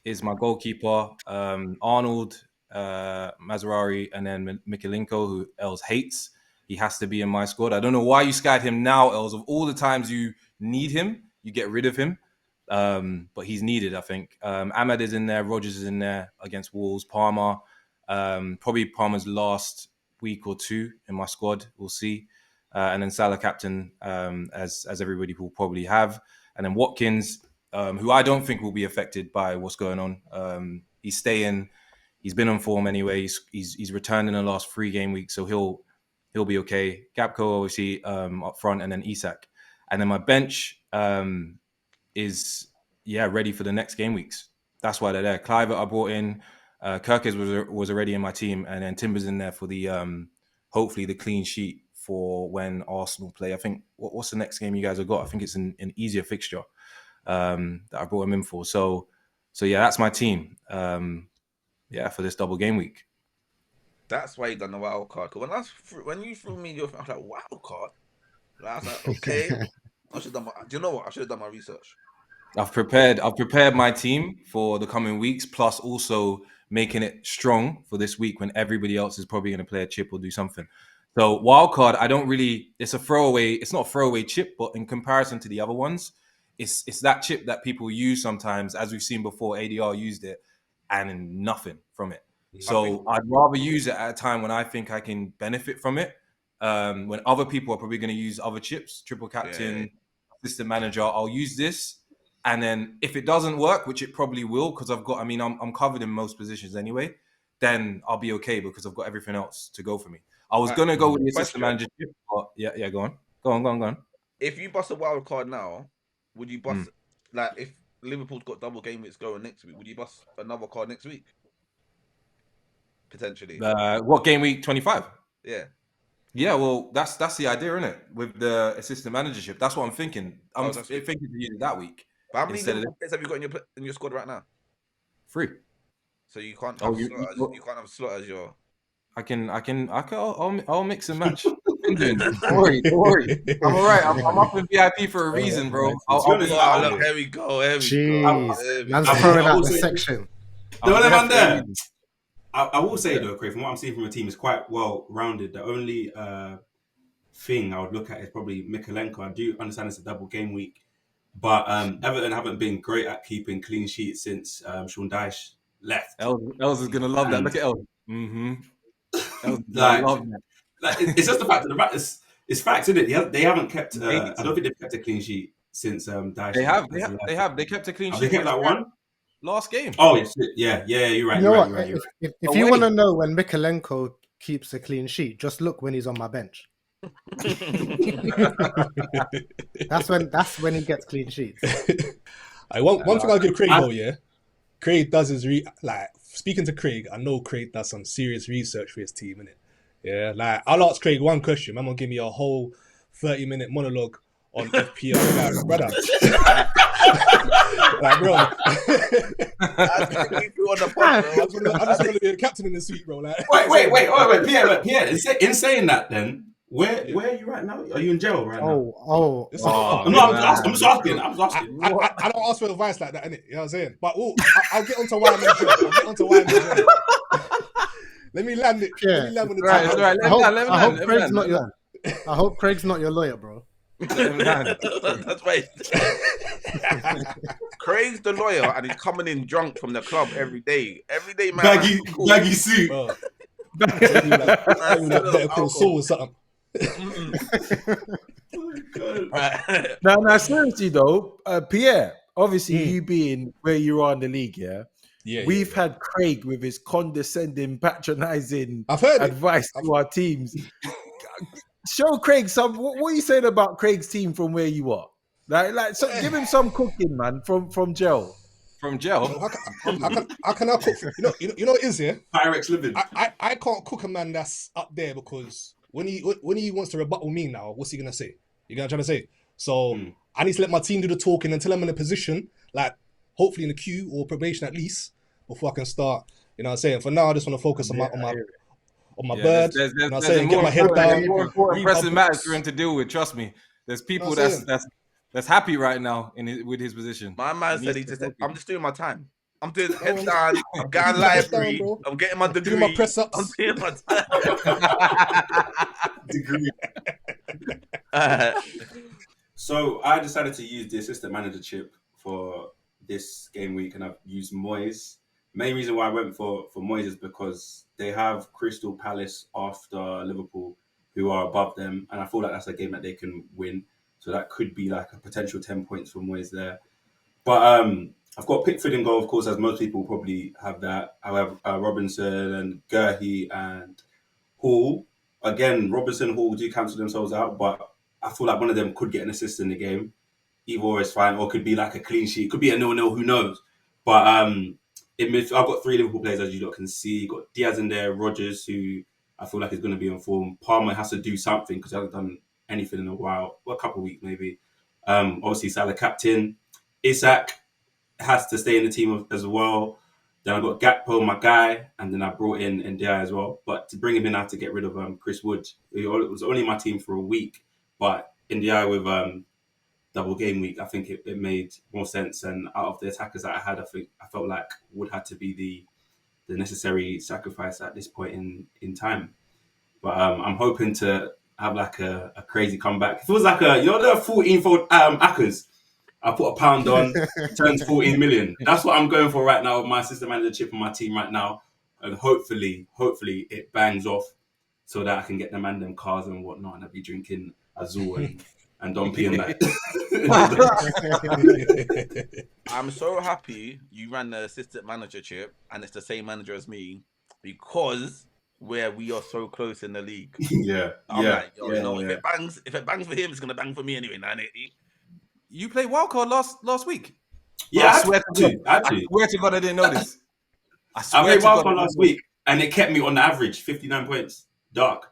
is my goalkeeper. Arnold, Mazraoui, and then Mikalenko, who Els hates. He has to be in my squad. I don't know why you skied him now, Els. Of all the times you need him, you get rid of him. But he's needed, I think. Ahmed is in there. Rodgers is in there against Wolves. Palmer. Probably Palmer's last week or two in my squad. We'll see. And then Salah captain, as everybody will probably have. And then Watkins, who I don't think will be affected by what's going on. He's staying. He's been on form anyway. He's returned in the last 3 game weeks, so he'll be okay. Gakpo obviously up front, and then Isak. And then my bench is ready for the next game weeks. That's why they're there. Clive I brought in. Kirkes was already in my team, and then Timber's in there for the hopefully the clean sheet for when Arsenal play. I think what's the next game you guys have got? I think it's an easier fixture that I brought him in for. So yeah, that's my team. For this double game week. That's why you done the wild card. Because when you threw me, I was like, wild card. I was like, okay. I should have done do you know what? I should have done my research. I've prepared my team for the coming weeks, plus also making it strong for this week when everybody else is probably going to play a chip or do something. So wildcard, it's a throwaway. It's not a throwaway chip, but in comparison to the other ones, it's that chip that people use sometimes, as we've seen before. ADR used it and nothing from it. So I'd rather use it at a time when I think I can benefit from it. When other people are probably going to use other chips, triple captain, assistant manager, I'll use this. And then if it doesn't work, which it probably will, because I'm covered in most positions anyway, then I'll be okay because I've got everything else to go for me. I was going to go with the assistant manager chip, but yeah, go on. If you bust a wild card now, would you bust, like if Liverpool's got double game weeks going next week, would you bust another card next week? Potentially. What game week 25? Yeah. Yeah, well, that's the idea, isn't it? With the assistant managership, that's what I'm thinking. I'm thinking to use it that week. But how many players have you got in your squad right now? 3. So you can't have you can't have Slot as your. I'll mix and match. Don't worry. I'm all right. I'm up in VIP for a reason, bro. Look, here we go. Jeez, man's throwing out the section. I will say though, Craig, from what I'm seeing from the team, is quite well rounded. The only thing I would look at is probably Mikalenko. I do understand it's a double game week, but Everton haven't been great at keeping clean sheets since Sean Dyche left. Els is gonna love that. Look at Els. Mm-hmm. It's just the fact of the matter. It's facts, isn't it? They haven't kept. I don't think they've kept a clean sheet since Dyche. They have. They kept a clean sheet. They kept that one. Last game. Oh, yeah, you're right. You know what? If you want to know when Mikalenko keeps a clean sheet, just look when he's on my bench. That's when he gets clean sheets. One thing I'll give Craig though, yeah. Craig does his speaking to Craig, I know Craig does some serious research for his team, innit? Yeah, like I'll ask Craig one question. I'm gonna give me a whole 30-minute monologue on FPL, like, brother. Like, bro. I'm just gonna be a captain in this week, bro. Like, wait, Pierre. In saying that, then where are you right now? Are you in jail right now? I'm just asking. I don't ask for advice like that, innit? You know what I'm saying? But I'll get onto why I'm in jail. Let me land it. Yeah. Let me land with the I hope Craig's not your lawyer, bro. Let him land. That's why. Craig's the lawyer, and he's coming in drunk from the club every day. Every day, man. Baggy suit. Bro. Better call Saul or something. Now, seriously though, Pierre. Obviously, you being where you are in the league, we've had Craig with his condescending, patronizing advice to our teams. Show Craig some. What are you saying about Craig's team from where you are? So give him some cooking, man, from Gel. From Gel. How can I cook? You know what it is, yeah? Pyrex living. I can't cook a man that's up there because when he wants to rebuttal me now, what's he gonna say? You know what I'm trying to say? So I need to let my team do the talking until I'm in a position, like hopefully in the queue or probation at least, before I can start. You know what I'm saying? For now, I just want to focus on my bird. There's you know what I'm saying? Get my head down. More important pressing matters for him to deal with. Trust me. There's people that's happy right now with his position. My man said I'm just doing my time. I'm doing head down. I'm going library. I'm getting my degree. Doing my press ups. I'm doing my time. Degree. So I decided to use the assistant manager chip for this game week, and I've used Moyes. Main reason why I went for Moyes is because they have Crystal Palace after Liverpool, who are above them, and I feel like that's a game that they can win. So that could be like a potential 10 points for Moyes there. But I've got Pickford in goal, of course, as most people probably have that. However, Robinson and Gurhey and Hall. Again, Robinson, Hall do cancel themselves out, but I feel like one of them could get an assist in the game. Either or is fine, or could be like a clean sheet. It could be a 0-0, who knows? But I've got 3 Liverpool players, as you lot can see. You've got Diaz in there, Rodgers, who I feel like is going to be on form. Palmer has to do something because he hasn't done anything in a while. Well, a couple of weeks maybe. Obviously, Salah captain. Isak has to stay in the team as well. Then I got Gakpo, my guy, and then I brought in Ndiaye as well. But to bring him in, I had to get rid of Chris Wood. It was only my team for a week, but Ndiaye with double game week, I think it made more sense. And out of the attackers that I had, I felt like Wood had to be the necessary sacrifice at this point in time. But I'm hoping to have like a crazy comeback. It feels like the 14-fold Akkers. I put £1 on, turns 14 million. That's what I'm going for right now with my assistant manager chip on my team right now. And hopefully it bangs off so that I can get them and them cars and whatnot, and I'll be drinking Azul and Dom P and that. I'm so happy you ran the assistant manager chip and it's the same manager as me because we are so close in the league. Like, if it bangs for him, it's gonna bang for me anyway. 980. You played wildcard last week. Yeah, I swear to God, I didn't know this. I played wildcard last week, and it kept me on the average 59 points, dark.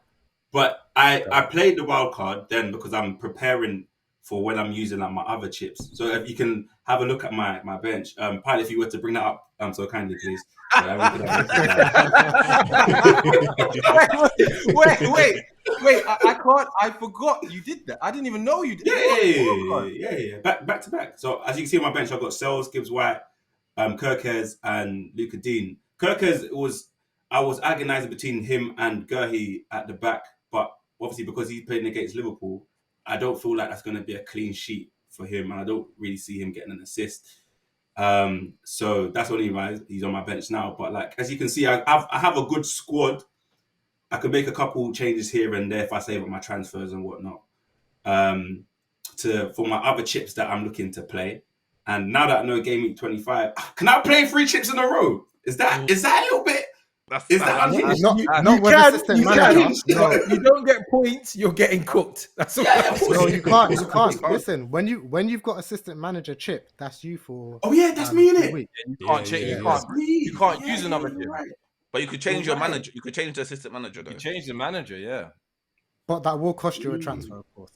But I played the wildcard then because I'm preparing for when I'm using like my other chips. So if you can have a look at my bench, Pilot, if you were to bring that up, so kindly, please. Wait! I can't. I forgot you did that. I didn't even know you did. Yeah. Back to back. So as you can see on my bench, I've got Sells, Gibbs White, Kirkez, and Luca Dean. Kirkez I was agonising between him and Gurhey at the back, but obviously because he's playing against Liverpool, I don't feel like that's going to be a clean sheet for him, and I don't really see him getting an assist. So that's only why he's on my bench now. But like as you can see, I have a good squad. I can make a couple changes here and there if I save up my transfers and whatnot. For my other chips that I'm looking to play. And now that I know Game Week 25, can I play 3 chips in a row? Is that a little bit? Is that unhinged? You don't get points, you're getting cooked. That's all. No, you can't. You can't. Listen, when you've got assistant manager chip, that's you for. Oh yeah, that's me in it. You can't use another chip. Right. But you could change your manager. You could change the assistant manager though. You change the manager, yeah. But that will cost you a transfer, of course.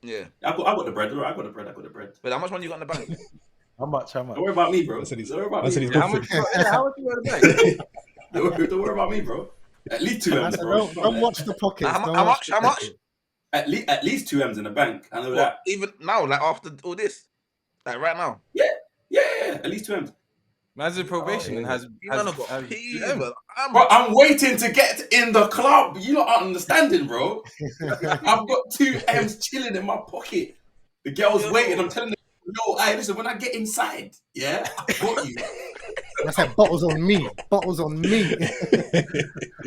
Yeah. I got the bread. I got the bread. But how much money you got in the bank? How much? Don't worry about me, bro. How much you got in the bank? Don't worry about me, bro. At least 2 M's, bro. Don't watch the pockets. How much? At least 2 M's in the bank. I know that. Even now, like after all this, like right now. Yeah. At least 2 M's. Man's in probation and has You man have got has P, GM. but Bro, I'm waiting to get in the club. You lot aren't understanding, bro. I've got 2 M's chilling in my pocket. The girl's Yo. waiting. I'm telling them, yo, hey, listen, when I get inside, yeah, I got you. I said bottles on me. Bottles on me.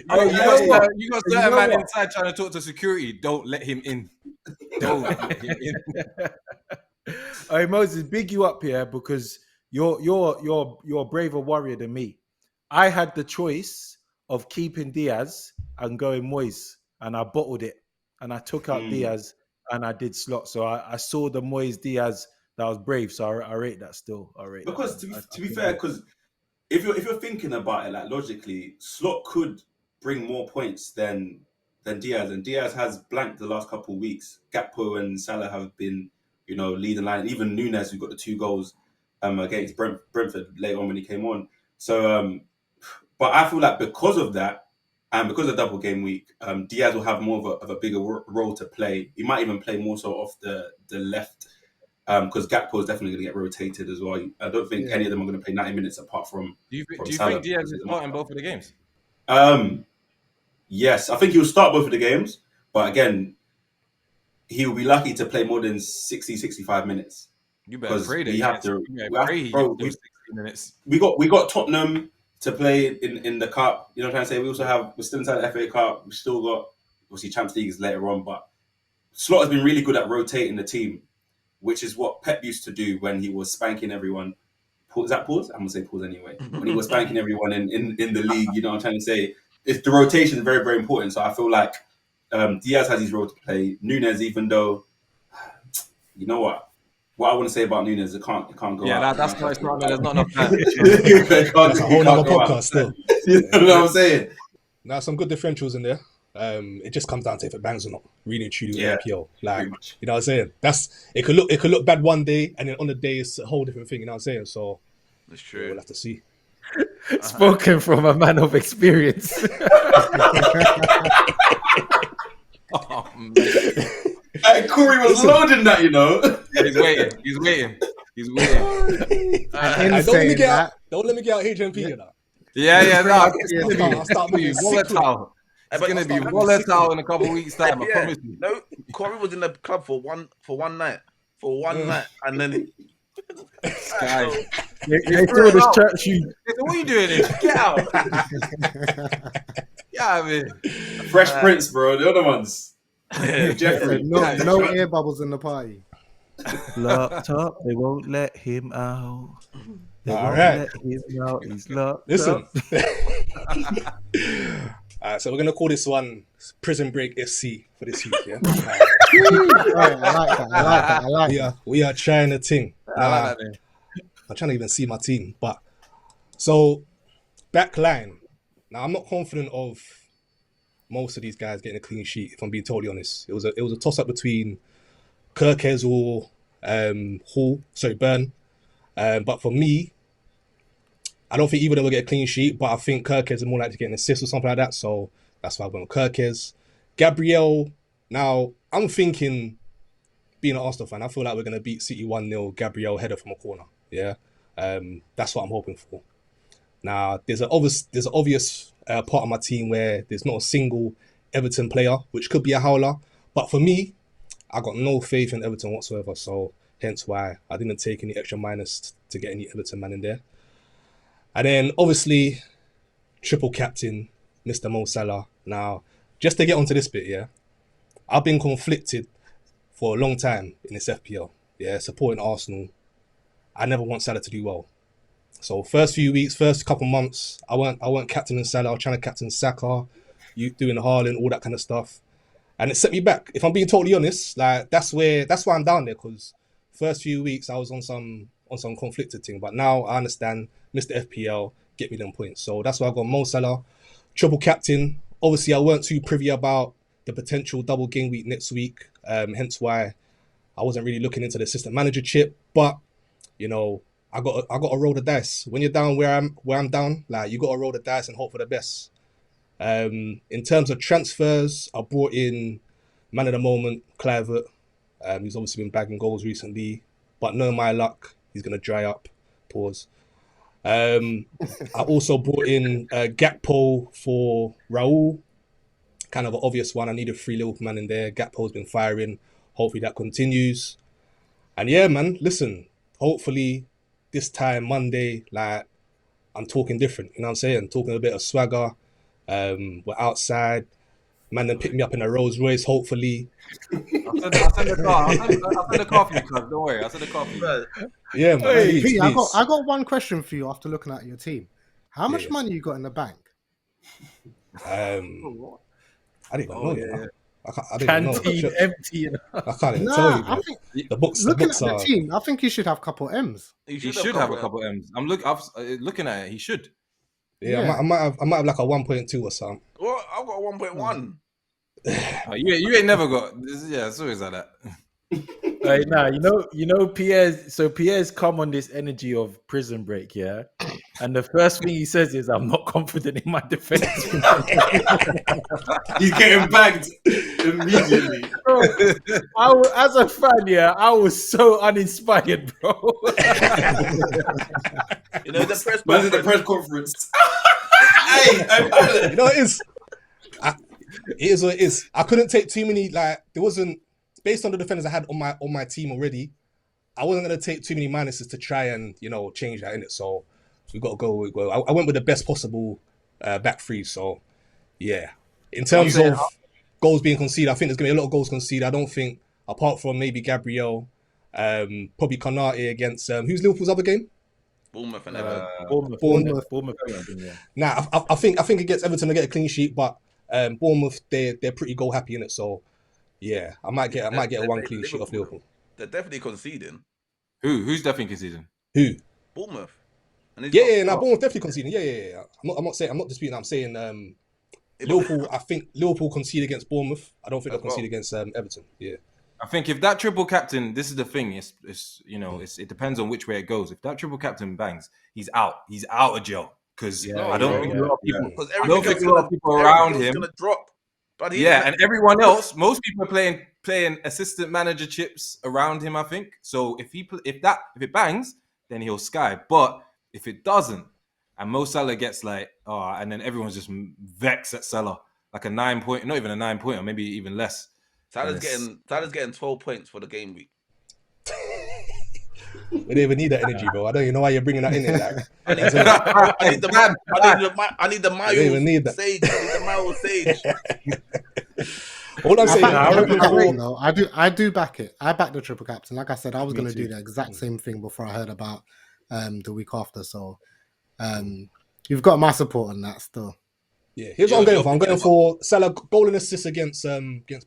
Oh, You you got know what? certain- you got You certain know man what? inside trying to talk to security. Don't let him in. Don't let him in. Hey Moses, big you up here because you're a braver warrior than me. I had the choice of keeping Diaz and going Moyes, and I bottled it, and I took out Diaz and I did slot. So I saw the Moyes Diaz. That was brave. So I rate that still. I rate Because that. to be fair, because if you're thinking about it, like logically, Slot could bring more points than Diaz, and Diaz has blanked the last couple of weeks. Gakpo and Salah have been, leading line. Even Nunes, who got the 2 goals against Brentford later on when he came on. So, but I feel like because of that, and because of double game week, Diaz will have more of a bigger role to play. He might even play more so off the left. Because Gakpo is definitely going to get rotated as well. I don't think any of them are going to play 90 minutes apart from. Do you Salah, think Diaz because is he's a starting marker. both of the games? Yes, I think he'll start both of the games, but again, he will be lucky to play more than 60, 65 minutes. You better Because pray that we have to, bro. those 60 minutes. We got Tottenham to play in the cup. You know what I'm trying to say? We're still inside the FA Cup. We still got obviously Champions League is later on, but Slot has been really good at rotating the team, which is what Pep used to do when he was spanking everyone. Is that pause? I'm gonna say pause anyway. When he was spanking everyone in the league, you know what I'm trying to say? It's the rotation is very, very important. So I feel like Diaz has his role to play. Nunes, even though you know what I want to say about Nunes, it can't go Yeah, out. that's why it's not. There's not enough time. That's a whole nother podcast still. You know what I'm saying? Now, some good differentials in there. It just comes down to if it bangs or not. Really and truly with Yeah, FPL. Like, pretty much. you know what I'm saying? It could look bad one day, and then on the day it's a whole different thing. You know what I'm saying? So That's yeah, we'll true. have to see. Spoken from a man of experience. Oh, man. Corey was loading that, you know. He's waiting. And in Don't let me saying get that, out. Don't let me get out HMP. You know. Yeah, no. I'll start moving Volatile. It's But gonna be start volatile in a couple of weeks' time. I Yeah. promise you. No, Corey was in the club for one night. night, and then Guys, they saw this church you. what are you doing? Get out. Yeah, I mean, Fresh Prince, bro. The other ones. yeah, Jeffrey. no air bubbles in the party. Locked up, they won't let him out. They All won't right. let him out. He's locked Listen. up. So we're gonna call this one Prison Break SC for this week. Yeah. Right, I like that. We are trying a thing. I like that name. I'm trying to even see my team, but so back line. Now I'm not confident of most of these guys getting a clean sheet. If I'm being totally honest, it was a toss up between Kirkez or Burn. But for me, I don't think either of them will get a clean sheet. But I think Kirkez is more likely to get an assist or something like that. So that's why I went with Kirkez. Gabriel. Now I'm thinking, being an Arsenal fan, I feel like we're gonna beat City 1-0. Gabriel header from a corner. Yeah, that's what I'm hoping for. Now there's an obvious part of my team where there's not a single Everton player, which could be a howler. But for me, I got no faith in Everton whatsoever. So hence why I didn't take any extra minus to get any Everton man in there. And then obviously triple captain, Mr. Mo Salah. Now just to get onto this bit, yeah, I've been conflicted for a long time in this FPL. Yeah, supporting Arsenal. I never want Salah to do well. So first few weeks, first couple months, I weren't captaining Salah. I was trying to captain Saka, you doing Haaland, all that kind of stuff, and it set me back. If I'm being totally honest, like that's why I'm down there, because first few weeks I was on some conflicted thing, but now I understand Mr. FPL get me them points. So that's why I got Mo Salah, triple captain. Obviously, I weren't too privy about the potential double game week next week, hence why I wasn't really looking into the assistant manager chip, but you know, I got to roll the dice. When you're down where I'm down, like you got to roll the dice and hope for the best. In terms of transfers, I brought in man of the moment, Kluivert. He's obviously been bagging goals recently, but no my luck, he's gonna dry up. Pause. I also brought in Gakpo for Raul. Kind of an obvious one. I needed 3 Liverpool man in there. Gakpo's been firing. Hopefully that continues. And yeah, man, listen. Hopefully this time Monday, like, I'm talking different. You know what I'm saying? Talking a bit of swagger. We're outside. Man, then pick me up in a Rolls Royce. Hopefully. I'll send the car. I'll send the car for you, cuz. Don't worry. I'll send the car for you. Yeah, man. Hey, Please, Pete, please. I got one question for you after looking at your team. How much Yeah. money you got in the bank? I didn't even know. You know? I didn't even know. Canteen empty. You know? I can't even tell you, I bro. think The books looking at the are. team, I think you should have a couple M's. He should have a couple M's. I'm looking at it. He should. Yeah, Yeah. I might have like a 1.2 or something. Well, I've got 1.1. You ain't never got. Yeah, it's always like that. Right now, you know, Pierre's. So Pierre's come on this energy of Prison Break, yeah. And the first thing he says is, "I'm not confident in my defense." He's getting bagged immediately. Bro, as a fan, yeah, I was so uninspired, bro. You know, the press Man's in the conference. press conference. Hey, You know it is. It is what it is. I couldn't take too many. Like, there wasn't, based on the defenders I had on my team already. I wasn't gonna take too many minuses to try and change that in it. So we got to go. I went with the best possible back three. So yeah, in terms of goals being conceded, I think there's gonna be a lot of goals conceded. I don't think, apart from maybe Gabriel, probably Konate against who's Liverpool's other game? Bournemouth and Everton. Bournemouth. Yeah. Nah, I think against Everton they get a clean sheet, but Bournemouth they're pretty goal happy in it. So yeah, I might get a one clean sheet off Liverpool. They're definitely conceding. Who's definitely conceding? Who? Bournemouth. And Bournemouth definitely conceding. Yeah. I'm not disputing. I'm saying Liverpool. I think Liverpool concede against Bournemouth. I don't think they'll concede against Everton. Yeah. I think if that triple captain, this is the thing. It depends on which way it goes. If that triple captain bangs, he's out. He's out of jail because I don't think a lot of people. I don't think a lot of people around him gonna drop. But and everyone else, most people are playing assistant manager chips around him. I think so. If it bangs, then he'll sky. But if it doesn't, and Mo Salah gets and then everyone's just vexed at Salah, like a 9 point, not even a 9 pointer, maybe even less. Salah's getting 12 points for the game week. We don't even need that energy, bro. I don't even know why you're bringing that in there. Like, I need the mild don't even need that. sage. I need the mild sage. All I'm saying, I do back it. I back the triple captain. Like I said, I was going to do the exact same thing before I heard about the week after. So you've got my support on that still. Yeah, here's what I'm going for. I'm going for Salah goal and assist against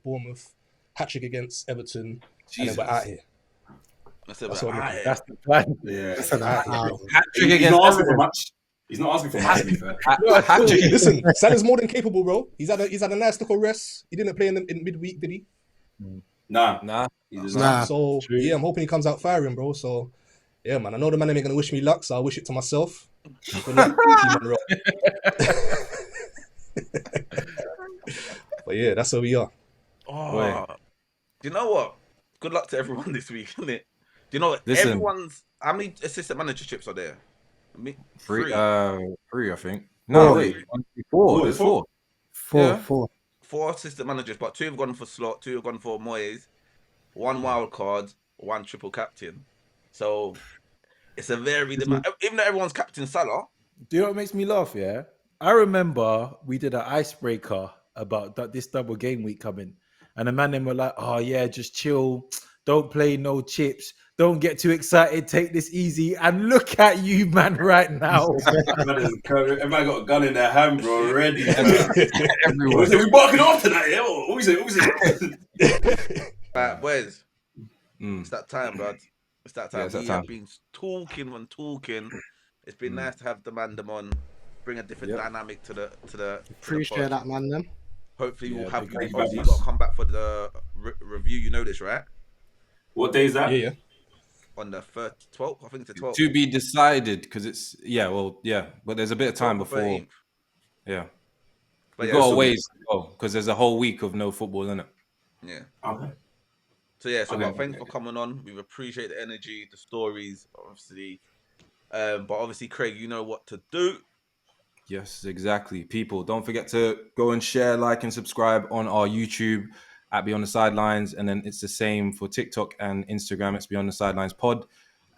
Bournemouth, hat-trick against Everton, and then we're out here. That's the plan. Yeah. Hat-trick He's against not asking Everton. for much. He's not asking for much, to be fair. Hat-trick. Listen, Salah's more than capable, bro. He's had a nice little rest. He didn't play in midweek, did he? Nah. So yeah, I'm hoping he comes out firing, bro. So yeah, man. I know the man ain't gonna wish me luck, so I'll wish it to myself. Good luck, Team Munrow. But yeah, that's where we are. Oh, do you know what? Good luck to everyone this week, isn't it? Do you know what? Listen. How many assistant managerships are there? Three, I think. No, wait. 4. There's 4. Four. 4 assistant managers, but 2 have gone for Slot, 2 have gone for Moyes, 1 wild card, 1 triple captain. So it's a varied amount. Even though everyone's captain Salah. Do you know what makes me laugh? Yeah, I remember we did an icebreaker about this double game week coming, and the man them were like, "Oh yeah, just chill, don't play no chips, don't get too excited, take this easy." And look at you, man, right now. Everybody got a gun in their hand, bro, ready. Everyone. We barking off tonight, yeah? What we say? Right, boys. It's that time, bro. It's that time. Yeah, it's that We time. have been talking. It's been nice to have the man them on, bring a different dynamic to the Appreciate that, man. Then Hopefully we'll have thank you obviously very got to come back for the review. You know this, right? What day is that? Yeah. On the 12th, I think it's the 12th. To be decided because it's but there's a bit of time before. 13th. Yeah, But we've yeah, got so- a ways to go because there's a whole week of no football in it. Yeah. Okay. So yeah, Okay. thanks for coming on. We appreciate the energy, the stories. Obviously, But obviously, Craig, you know what to do. Yes, exactly. People, don't forget to go and share, like, and subscribe on our YouTube at Beyond the Sidelines. And then it's the same for TikTok and Instagram. It's Beyond the Sidelines Pod.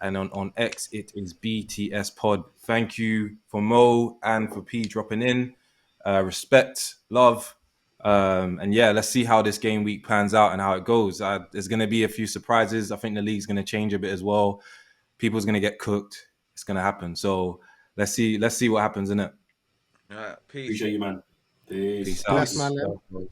And on X, it is BTS Pod. Thank you for Mo and for P dropping in. Respect, love. And yeah, let's see how this game week pans out and how it goes. There's going to be a few surprises. I think the league's going to change a bit as well. People's going to get cooked. It's going to happen. So let's see what happens in it. All right, peace. Appreciate you, man. Peace. Peace out. Bless, man.